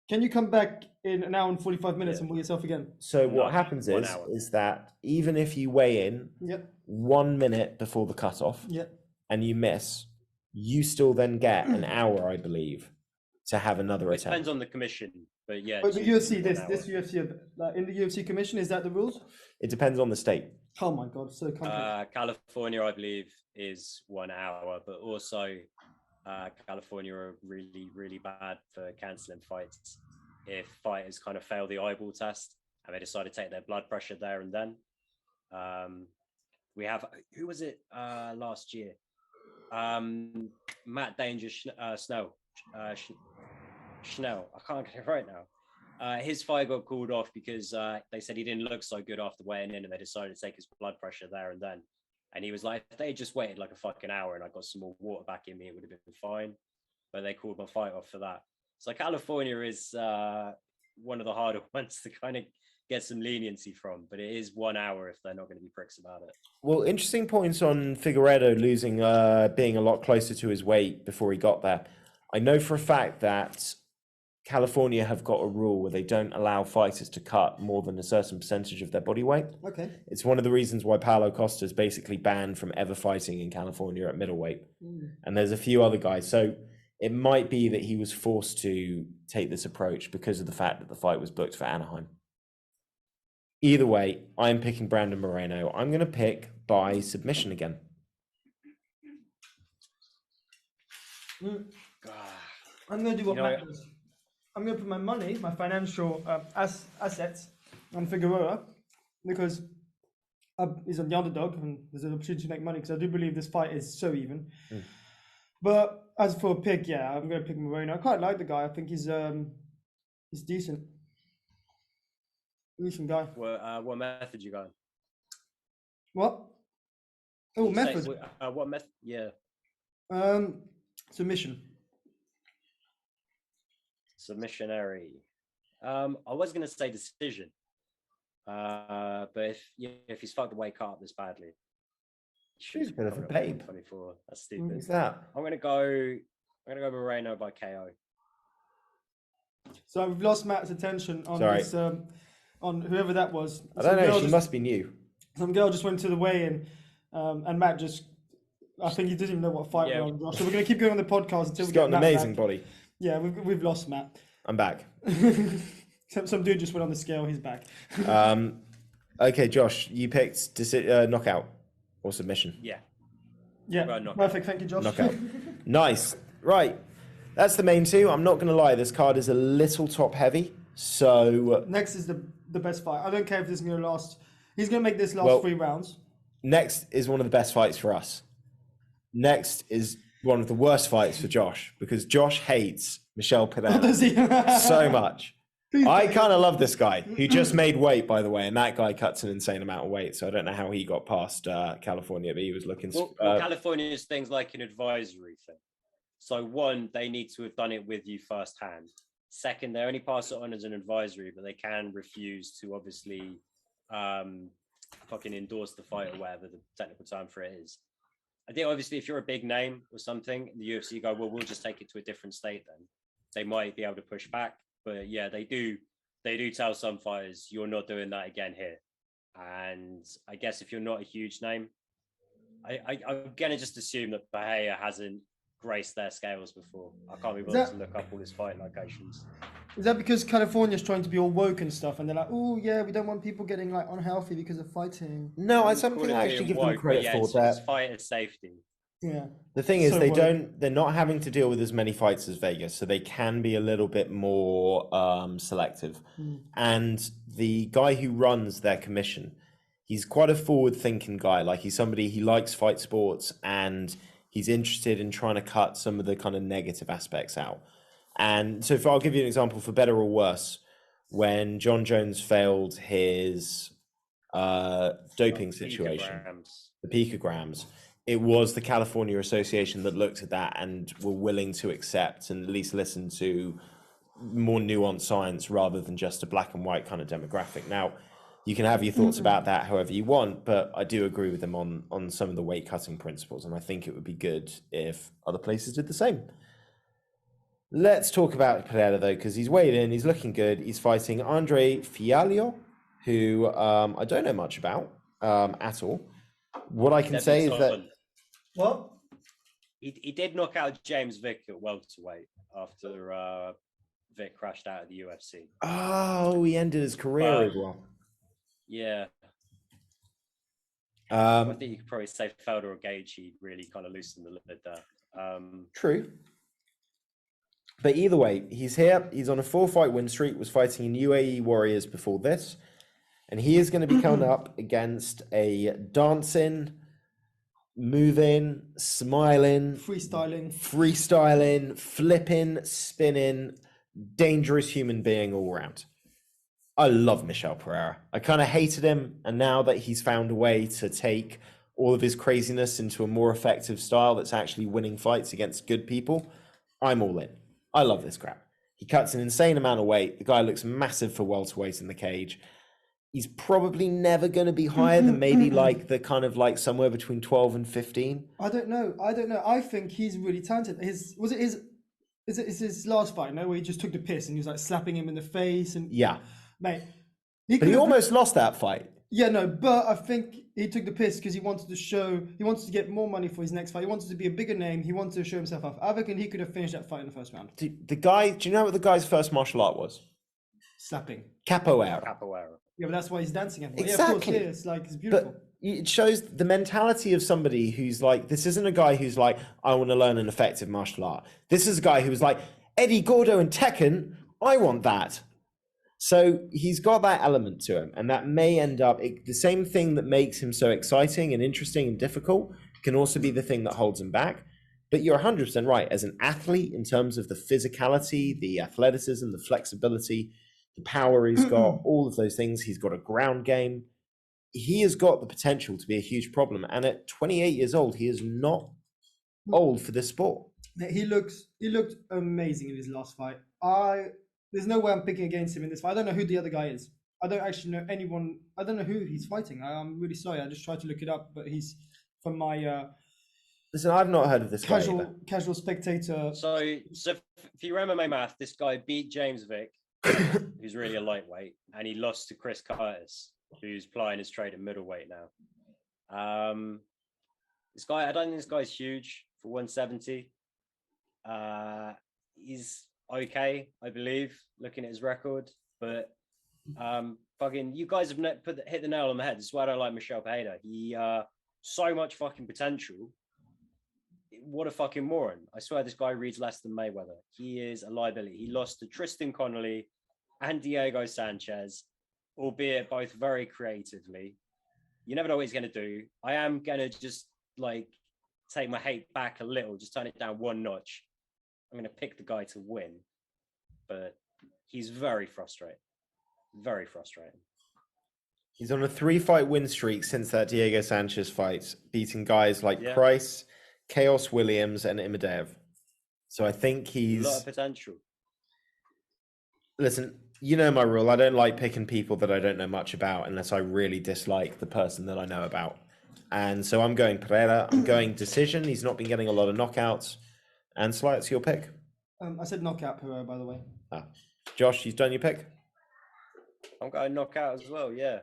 Speaker 2: can you come back in an hour and 45 minutes and weigh yourself again?
Speaker 1: So what happens is that even if you weigh in 1 minute before the cutoff and you miss, you still then get an hour, I believe, to have another attempt.
Speaker 3: Depends on the commission, but yeah.
Speaker 2: But the UFC, this UFC, in the UFC commission, is that the rules?
Speaker 1: It depends on the state.
Speaker 2: Oh my God, so complicated.
Speaker 3: California, I believe, is 1 hour, but also California are really, really bad for cancelling fights if fighters kind of fail the eyeball test and they decide to take their blood pressure there and then. We have, who was it last year? Matt Danger Schnell. I can't get it right now. His fight got called off because they said he didn't look so good after weighing in, and they decided to take his blood pressure there and then. And he was like, if they just waited like a fucking hour and I got some more water back in me, it would have been fine. But they called my fight off for that. So California is one of the harder ones to kind of get some leniency from, but it is 1 hour if they're not going to be pricks about it.
Speaker 1: Well, interesting points on Figueretto losing, being a lot closer to his weight before he got there. I know for a fact that California have got a rule where they don't allow fighters to cut more than a certain percentage of their body weight.
Speaker 2: Okay.
Speaker 1: It's one of the reasons why Paulo Costa is basically banned from ever fighting in California at middleweight. And there's a few other guys. So it might be that he was forced to take this approach because of the fact that the fight was booked for Anaheim. Either way, I'm picking Brandon Moreno. I'm going to pick by submission again.
Speaker 2: I'm going to do what Matt does. I'm going to put my money, my financial assets on Figueroa because he's on the underdog and there's an opportunity to make money because I do believe this fight is so even. But as for a pick, I'm going to pick Moreno. I quite like the guy. I think he's decent. Decent guy.
Speaker 3: What method you going?
Speaker 2: What? Oh, method.
Speaker 3: What method? Yeah.
Speaker 2: Submission.
Speaker 3: Submissionary. I was going to say decision, but if he's fucked the weight cut up this badly,
Speaker 1: she's a bit of a babe.
Speaker 3: 24. That's stupid.
Speaker 1: Who's that?
Speaker 3: I'm gonna go Moreno by KO.
Speaker 2: So we've lost Matt's attention on this, on whoever that was.
Speaker 1: I don't know. She must be new.
Speaker 2: Some girl just went to the weigh-in, and Matt just. I think he didn't even know what fight we're on. So we're gonna keep going on the podcast until we get
Speaker 1: got an amazing
Speaker 2: back.
Speaker 1: body.
Speaker 2: Yeah, we've lost Matt.
Speaker 1: I'm back.
Speaker 2: Some dude just went on the scale. He's back.
Speaker 1: Okay, Josh, you picked knockout or submission.
Speaker 2: Yeah. Perfect. Thank you, Josh.
Speaker 1: Knockout. Nice. Right. That's the main two. I'm not going to lie. This card is a little top heavy. So
Speaker 2: next is the best fight. I don't care if this is going to last. He's going to make this last 3 rounds.
Speaker 1: Next is one of the best fights for us. Next is one of the worst fights for Josh because Josh hates Michel Pereira so much. I kind of love this guy who just made weight, by the way, and that guy cuts an insane amount of weight. So I don't know how he got past California, but he was looking.
Speaker 3: Well, California's things like an advisory thing. So one, they need to have done it with you firsthand. Second, they only pass it on as an advisory, but they can refuse to obviously fucking endorse the fight or whatever the technical term for it is. I think obviously if you're a big name or something, the UFC go, well, we'll just take it to a different state then. They might be able to push back. But yeah, they do tell some fighters, you're not doing that again here. And I guess if you're not a huge name, I'm gonna just assume that Bahia hasn't graced their scales before. I can't be bothered to look up all his fight locations.
Speaker 2: Is that because California's trying to be all woke and stuff, and they're like, oh yeah, we don't want people getting like unhealthy because of fighting?
Speaker 1: No,
Speaker 3: I
Speaker 1: it's
Speaker 3: wouldn't call
Speaker 1: something
Speaker 3: it
Speaker 1: I actually
Speaker 3: being
Speaker 1: give them
Speaker 3: woke, but
Speaker 1: credit
Speaker 3: yeah,
Speaker 1: for.
Speaker 3: it's
Speaker 1: That
Speaker 3: fighter safety.
Speaker 2: Yeah.
Speaker 1: the thing is,
Speaker 2: So
Speaker 1: they
Speaker 2: woke.
Speaker 1: don't. They're not having to deal with as many fights as Vegas, so they can be a little bit more selective. And the guy who runs their commission, he's quite a forward-thinking guy. Like he's somebody, he likes fight sports, and he's interested in trying to cut some of the kind of negative aspects out. And so, I'll give you an example, for better or worse, when John Jones failed his doping situation,
Speaker 3: Picograms.
Speaker 1: the picograms, it was the California Association that looked at that and were willing to accept and at least listen to more nuanced science rather than just a black and white kind of demographic. Now, you can have your thoughts about that however you want, but I do agree with them on some of the weight cutting principles, and I think it would be good if other places did the same. Let's talk about Pereira, though, because he's weighed in, he's looking good. He's fighting Andre Fialho, who I don't know much about at all. What I can say is that...
Speaker 2: What?
Speaker 3: He did knock out James Vick at welterweight after Vick crashed out of the UFC.
Speaker 1: Oh, he ended his career as well.
Speaker 3: Yeah. I think you could probably say Felder or Gage, he really kind of loosened the lid there.
Speaker 1: True. But either way, he's here. He's on a 4-fight win streak, was fighting in UAE Warriors before this. And he is going to be coming up against a dancing, moving, smiling, freestyling, flipping, spinning, dangerous human being all around. I love Michel Pereira. I kind of hated him, and now that he's found a way to take all of his craziness into a more effective style that's actually winning fights against good people, I'm all in. I love this crap. He cuts an insane amount of weight. The guy looks massive for welterweight in the cage. He's probably never going to be higher than maybe like the kind of like somewhere between 12 and 15.
Speaker 2: I don't know. I think he's really talented. Is it his last fight, no, where he just took the piss and he was like slapping him in the face and
Speaker 1: Yeah.
Speaker 2: Mate.
Speaker 1: But he almost lost that fight.
Speaker 2: Yeah, no, but I think he took the piss because he wanted to get more money for his next fight. He wanted to be a bigger name. He wanted to show himself off. I reckon he could have finished that fight in the first round.
Speaker 1: Do you know what the guy's first martial art was?
Speaker 2: Slapping.
Speaker 1: Capoeira.
Speaker 2: Yeah, but that's why he's dancing at.
Speaker 1: Exactly.
Speaker 2: Yeah, of course, yeah, it's like, it's beautiful.
Speaker 1: But it shows the mentality of somebody who's like, this isn't a guy who's like, I want to learn an effective martial art. This is a guy who's like, Eddie Gordo and Tekken, I want that. So he's got that element to him, and that may end up the same thing that makes him so exciting and interesting and difficult can also be the thing that holds him back. But you're 100% right. As an athlete, in terms of the physicality, the athleticism, the flexibility, the power he's got, all of those things, he's got a ground game. He has got the potential to be a huge problem. And at 28 years old, he is not old for this sport.
Speaker 2: He looked amazing in his last fight. There's no way I'm picking against him in this fight. I don't know who the other guy is. I don't actually know anyone. I don't know who he's fighting. I'm really sorry. I just tried to look it up, but he's from my
Speaker 1: listen, I've not heard of this
Speaker 2: casual spectator.
Speaker 3: So if you remember my math, this guy beat James Vick, who's really a lightweight, and he lost to Chris Curtis, who's plying his trade at middleweight now. This guy, I don't think this guy's huge for 170. He's okay, I believe, looking at his record, but fucking, you guys have hit the nail on the head. This is why I don't like Michel Pereira. He so much fucking potential. What a fucking moron. I swear this guy reads less than Mayweather. He is a liability. He lost to Tristan Connolly and Diego Sanchez, albeit both very creatively. You never know what he's going to do. I am going to just like take my hate back a little, just turn it down one notch. I'm going to pick the guy to win, but he's very frustrating. Very frustrating.
Speaker 1: He's on a 3-fight win streak since that Diego Sanchez fight, beating guys like Price, Chaos Williams, and Imadev. So I think he's...
Speaker 3: a lot of potential.
Speaker 1: Listen, you know my rule. I don't like picking people that I don't know much about unless I really dislike the person that I know about. And so I'm going Pereira. I'm going decision. He's not been getting a lot of knockouts. And Sly, it's your pick.
Speaker 2: I said knockout Pereira, by the way.
Speaker 1: Josh, you've done your pick?
Speaker 3: I'm going knockout as well, yeah.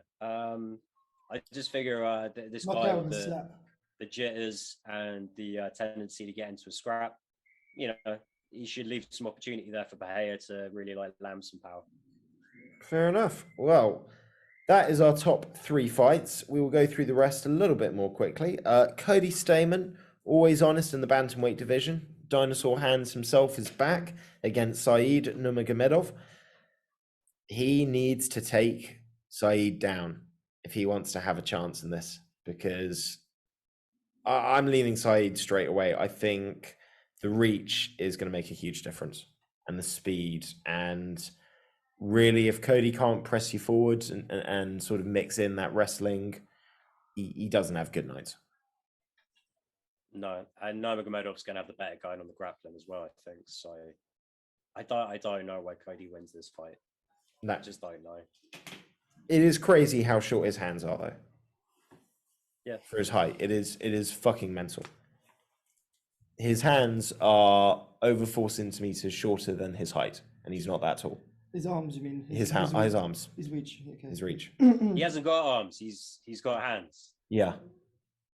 Speaker 3: I just figure this
Speaker 2: Knock
Speaker 3: guy
Speaker 2: out
Speaker 3: with
Speaker 2: with a slap.
Speaker 3: the jitters and the tendency to get into a scrap, you know, he should leave some opportunity there for Bahia to really like land some power.
Speaker 1: Fair enough. Well, that is our top 3 fights. We will go through the rest a little bit more quickly. Cody Stamann, always honest in the bantamweight division. Dinosaur Hands himself is back against Saeed Nurmagomedov. He needs to take Saeed down if he wants to have a chance in this, because I'm leaning Saeed straight away. I think the reach is going to make a huge difference, and the speed. And really, if Cody can't press you forward and sort of mix in that wrestling, he doesn't have good nights.
Speaker 3: No, and Nurmagomedov's going to have the better going on the grappling as well, I think. So I don't know why Cody wins this fight.
Speaker 1: No.
Speaker 3: I just don't know.
Speaker 1: It is crazy how short his hands are, though.
Speaker 3: Yeah.
Speaker 1: For his height, it is fucking mental. His hands are over 4 centimeters shorter than his height, and he's not that tall.
Speaker 2: His arms, you mean?
Speaker 1: His arms.
Speaker 2: His reach. Okay.
Speaker 1: His reach.
Speaker 3: He hasn't got arms. He's got hands.
Speaker 1: Yeah.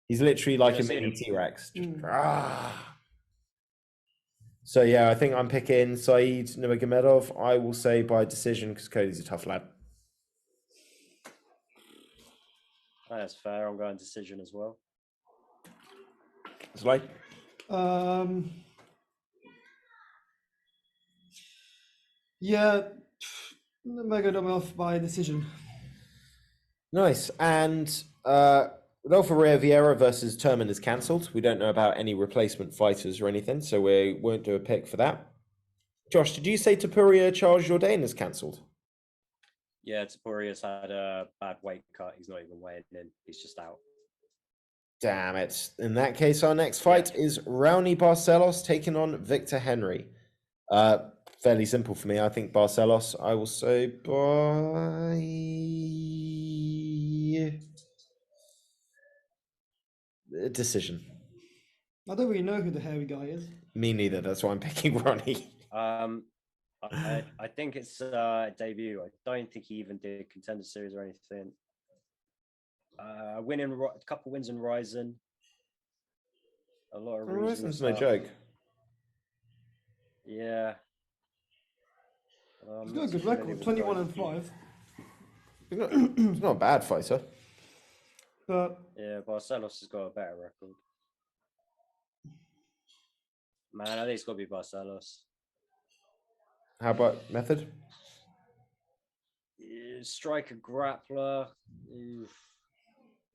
Speaker 1: He's literally like a
Speaker 3: I've seen
Speaker 1: mini
Speaker 3: him.
Speaker 1: T-Rex. So yeah, I think I'm picking Saeed Nurmagomedov. I will say by decision, because Cody's a tough lad.
Speaker 3: That's fair. I'm going decision as well.
Speaker 1: It's like
Speaker 2: Yeah, Nurmagomedov by decision.
Speaker 1: nice. And Rodolfo Vieira versus Turman is cancelled. We don't know about any replacement fighters or anything, so we won't do a pick for that. Josh, did you say Topuria Charles Jourdain is cancelled?
Speaker 3: Yeah, Topuria's had a bad weight cut. He's not even weighing in. He's just out.
Speaker 1: Damn it. In that case, our next fight is Roundy Barcelos taking on Victor Henry. Fairly simple for me. I think Barcelos, I will say by decision.
Speaker 2: I don't really know who the hairy guy is.
Speaker 1: Me neither. That's why I'm picking Ronnie.
Speaker 3: I think it's a debut. I don't think he even did contender series or anything. Winning a couple wins in Ryzen. A lot of
Speaker 1: Ryzen's no joke.
Speaker 3: Yeah.
Speaker 2: He's got a good record, 21-5.
Speaker 1: He's not a bad fighter.
Speaker 2: But
Speaker 3: yeah, Barcelos has got a better record. Man, I think it's got to be Barcelos.
Speaker 1: How about method?
Speaker 3: Striker grappler. Oof.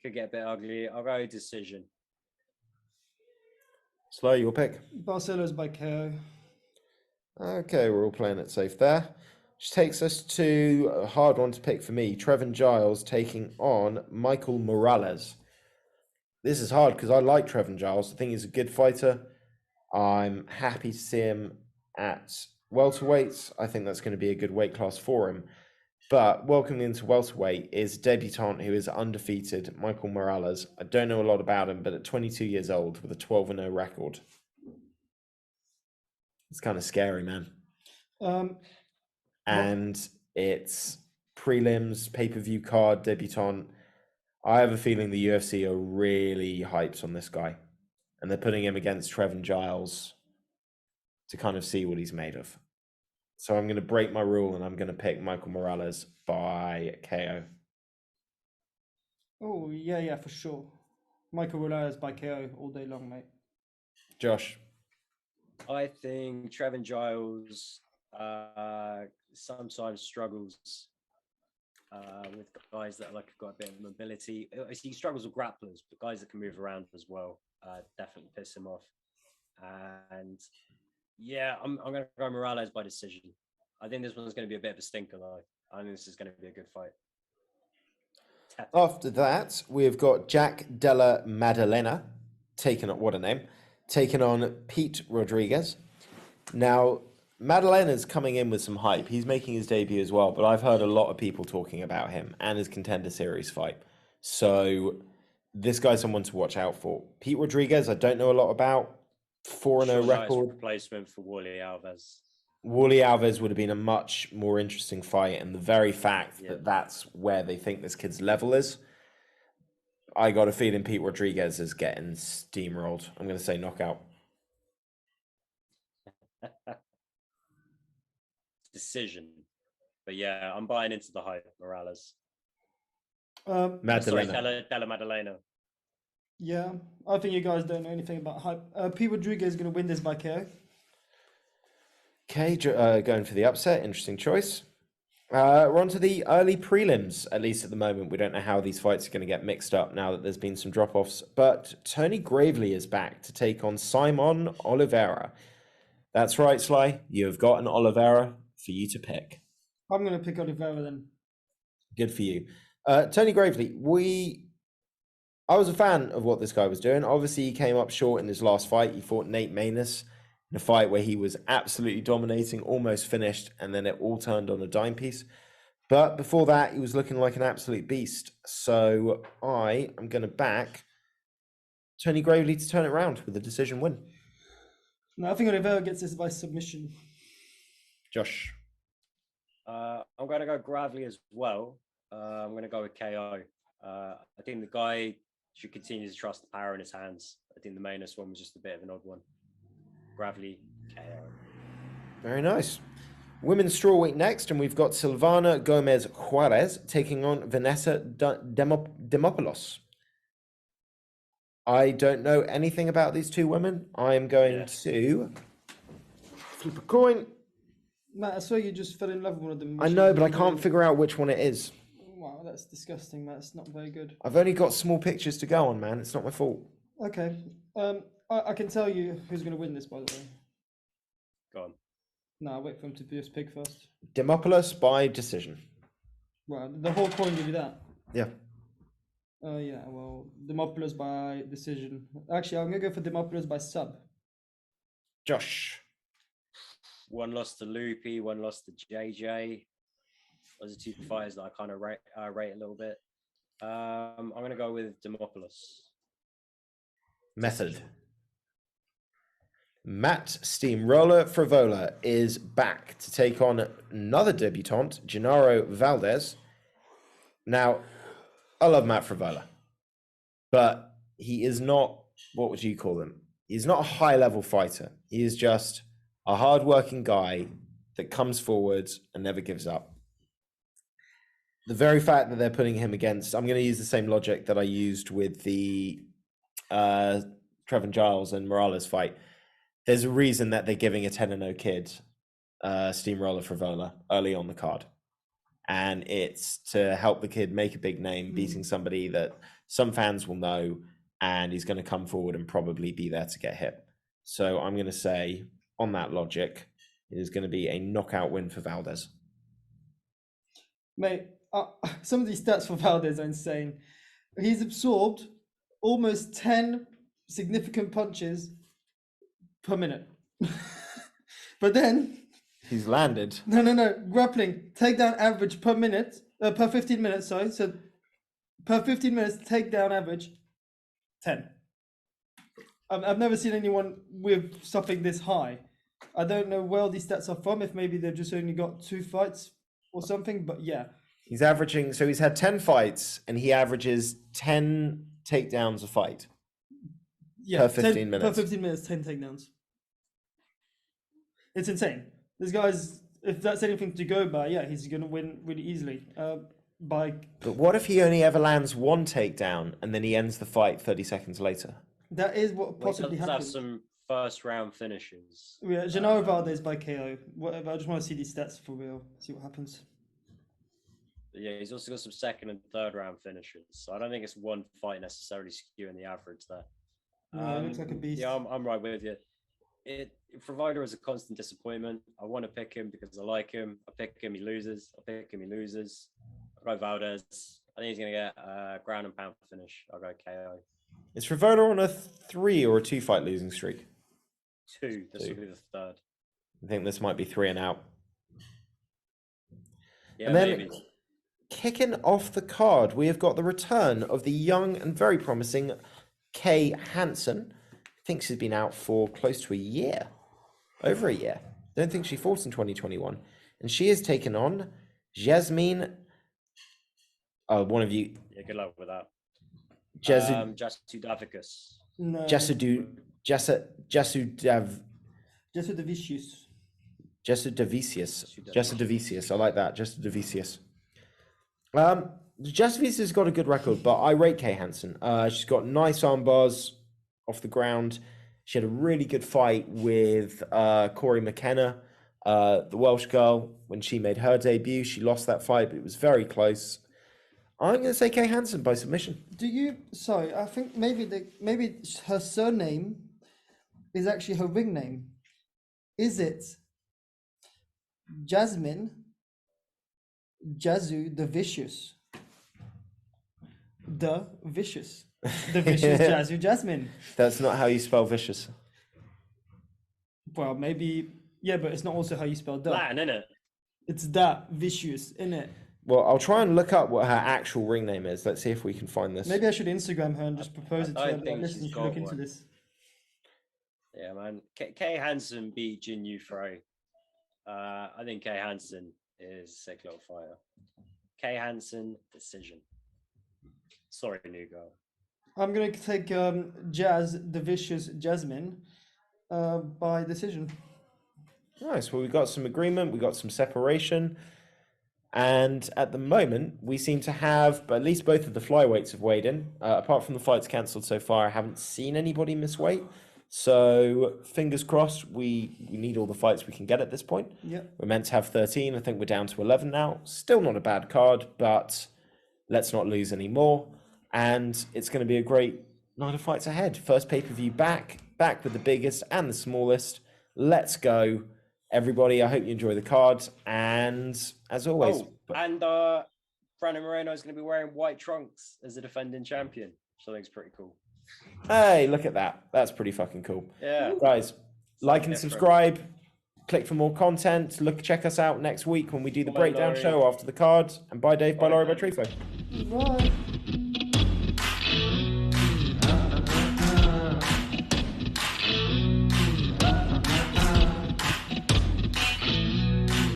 Speaker 3: Could get a bit ugly. I'll go decision.
Speaker 1: Slow, your pick.
Speaker 2: Barcelos by KO.
Speaker 1: Okay, we're all playing it safe there. Which takes us to a hard one to pick for me. Trevin Giles taking on Michael Morales. This is hard because I like Trevin Giles. I think he's a good fighter. I'm happy to see him at welterweights. I think that's going to be a good weight class for him. But welcoming into welterweight is debutant who is undefeated, Michael Morales. I don't know a lot about him, but at 22 years old with a 12-0 record. It's kind of scary, man. And it's prelims, pay-per-view card, debutant. I have a feeling the UFC are really hyped on this guy. And they're putting him against Trevin Giles to kind of see what he's made of. So I'm going to break my rule and I'm going to pick Michael Morales by KO.
Speaker 2: Oh, yeah, for sure. Michael Morales by KO all day long, mate.
Speaker 1: Josh?
Speaker 3: I think Trevin Giles sometimes struggles with guys that like have got a bit of mobility. He struggles with grapplers, but guys that can move around as well definitely piss him off. And yeah, I'm going to go Morales by decision. I think this one's going to be a bit of a stinker, though. I think this is going to be a good fight.
Speaker 1: After that, we've got Jack Della Maddalena, taking on Pete Rodriguez. Now, Maddalena's coming in with some hype. He's making his debut as well, but I've heard a lot of people talking about him and his contender series fight. So this guy's someone to watch out for. Pete Rodriguez, I don't know a lot about. 4-0 record.
Speaker 3: Replacement for Wally Alves.
Speaker 1: Wally Alves would have been a much more interesting fight, and the very fact that that's where they think this kid's level is. I got a feeling Pete Rodriguez is getting steamrolled. I'm going to say knockout.
Speaker 3: Decision. But yeah, I'm buying into the hype, Morales.
Speaker 2: Um,
Speaker 3: Sorry,
Speaker 1: Madalena.
Speaker 3: Della Maddalena.
Speaker 2: yeah, I think you guys don't know anything about hype. Pete Rodriguez is going to win this by KO.
Speaker 1: Okay, going for the upset. Interesting choice. We're on to the early prelims, at least at the moment. We don't know how these fights are going to get mixed up now that there's been some drop-offs. But Tony Gravely is back to take on Simon Oliveira. That's right, Sly. You have got an Oliveira for you to pick.
Speaker 2: I'm going to pick Oliveira then.
Speaker 1: Good for you. Tony Gravely, I was a fan of what this guy was doing. Obviously, he came up short in his last fight. He fought Nate Maness in a fight where he was absolutely dominating, almost finished, and then it all turned on a dime piece. But before that, he was looking like an absolute beast. So I am going to back Tony Gravely to turn it around with a decision win.
Speaker 2: No, I think Oliveira gets this by submission.
Speaker 1: Josh.
Speaker 3: I'm going to go Gravely as well. I'm going to go with KO. I think the guy should continue to trust the power in his hands. I think the Maness one was just a bit of an odd one. Gravely, KO.
Speaker 1: Very nice. Women's strawweight next, and we've got Silvana Gomez Juarez taking on Vanessa Democolos. I don't know anything about these two women. I am going to flip a coin.
Speaker 2: Matt, I saw you just fell in love with one of them.
Speaker 1: I know, but I can't figure out which one it is.
Speaker 2: Wow, that's disgusting, Matt. It's not very good.
Speaker 1: I've only got small pictures to go on, man. It's not my fault.
Speaker 2: Okay. I can tell you who's going to win this, by the way.
Speaker 3: Go on.
Speaker 2: No, I'll wait for him to do his pick first.
Speaker 1: Democolos by decision.
Speaker 2: Well, the whole coin give you that.
Speaker 1: Yeah.
Speaker 2: Yeah, well, Democolos by decision. Actually, I'm going to go for Democolos by sub.
Speaker 1: Josh.
Speaker 3: One loss to Loopy, one loss to JJ. Those are two fighters that I kind of rate a little bit. I'm going to go with Democolos.
Speaker 1: Method. Matt Steamroller Frivola is back to take on another debutante, Gennaro Valdez. Now, I love Matt Frivola, but he is not, what would you call him? He's not a high-level fighter. He is just a hard-working guy that comes forwards and never gives up. The very fact that they're putting him against, I'm going to use the same logic that I used with the Trevin Giles and Morales fight. There's a reason that they're giving a 10-0 kid Steamroller Frivola early on the card. And it's to help the kid make a big name, beating somebody that some fans will know, and he's going to come forward and probably be there to get hit. So I'm going to say, on that logic, it is going to be a knockout win for Valdez.
Speaker 2: Mate, some of these stats for Valdez are insane. He's absorbed almost 10 significant punches per minute. But then...
Speaker 1: He's landed.
Speaker 2: No. Grappling, takedown average per minute, per 15 minutes, sorry. So per 15 minutes, takedown average, 10. I've never seen anyone with something this high. I don't know where these stats are from, if maybe they've just only got 2 fights or something, but yeah.
Speaker 1: He's averaging, so he's had 10 fights and he averages 10 takedowns a fight.
Speaker 2: Yeah,
Speaker 1: per 15 minutes.
Speaker 2: Per 15 minutes, 10 takedowns. It's insane. This guy's, if that's anything to go by, yeah, he's going to win really easily.
Speaker 1: But what if he only ever lands one takedown and then he ends the fight 30 seconds later?
Speaker 2: That is what possibly
Speaker 3: Let's
Speaker 2: happens.
Speaker 3: have some first round finishes.
Speaker 2: Yeah, Gennaro Valdez by KO. Whatever. I just want to see these stats for real. See what happens.
Speaker 3: But yeah, he's also got some second and third round finishes. So I don't think it's one fight necessarily skewing the average there.
Speaker 2: Yeah, it looks like a beast.
Speaker 3: Yeah, I'm right with you. Frivola is a constant disappointment. I want to pick him because I like him. I pick him, he loses. I pick him, he loses. I go Valdez. I think he's going to get a ground and pound finish. I'll go KO.
Speaker 1: Is Frivola on a 3 or a 2 fight losing streak?
Speaker 3: 2. This will be the third.
Speaker 1: I think this might be 3 and out.
Speaker 3: Yeah,
Speaker 1: and then
Speaker 3: maybe.
Speaker 1: Kicking off the card, we have got the return of the young and very promising Kay Hansen. Thinks she's been out for close to a year. Over a year. Don't think she fought in 2021. And she has taken on Jasmine. Oh, one of you.
Speaker 3: Yeah, good luck with that.
Speaker 1: Jesu
Speaker 3: Jasudavicus.
Speaker 2: No.
Speaker 1: Jesudavicius.
Speaker 2: Jesudavicius.
Speaker 1: Jesudavicius. I like that. Jesudavicius. Jesudavicius got a good record, but I rate Kay Hansen. She's got nice arm bars off the ground. She had a really good fight with Corey McKenna, the Welsh girl. When she made her debut, she lost that fight, but it was very close. I'm going to say Kay Hansen by submission.
Speaker 2: Sorry, I think maybe her surname is actually her ring name. Is it Jasmine Jazu the Vicious? The Vicious. The Vicious Jazu Jasmine.
Speaker 1: That's not how you spell vicious.
Speaker 2: Well, maybe, yeah, but it's not also how you spell the.
Speaker 3: Latin, innit?
Speaker 2: It's that Vicious, innit?
Speaker 1: Well, I'll try and look up what her actual ring name is. Let's see if we can find this.
Speaker 2: Maybe I should Instagram her and just propose it to
Speaker 3: I
Speaker 2: her.
Speaker 3: think
Speaker 2: Listen, you
Speaker 3: she's
Speaker 2: should look
Speaker 3: got
Speaker 2: into
Speaker 3: one.
Speaker 2: this.
Speaker 3: Yeah, man. Kay Hansen beat Jin Yufro. I think Kay Hansen is a sick little fighter. Kay Hansen decision. Sorry, new girl.
Speaker 2: I'm going to take Jazz, the Vicious Jasmine, by decision.
Speaker 1: Nice. Well, we got some agreement. We got some separation. And at the moment, we seem to have, but at least both of the flyweights have weighed in. Apart from the fights cancelled so far, I haven't seen anybody miss weight. So fingers crossed, we need all the fights we can get at this point.
Speaker 2: Yeah.
Speaker 1: We're meant to have 13. I think we're down to 11 now. Still not a bad card, but let's not lose any more. And it's going to be a great night of fights ahead. First pay-per-view back with the biggest and the smallest. Let's go, everybody. I hope you enjoy the card. And as always...
Speaker 3: Brandon Moreno is going to be wearing white trunks as the defending champion, which I think is pretty cool.
Speaker 1: Hey, look at that. That's pretty fucking cool.
Speaker 3: Yeah.
Speaker 1: Guys, like and
Speaker 3: different.
Speaker 1: subscribe. Click for more content. Check us out next week when we do the breakdown show after the card. And bye, Dave. Bye, Laurie. Bye, Trifo.
Speaker 2: Bye.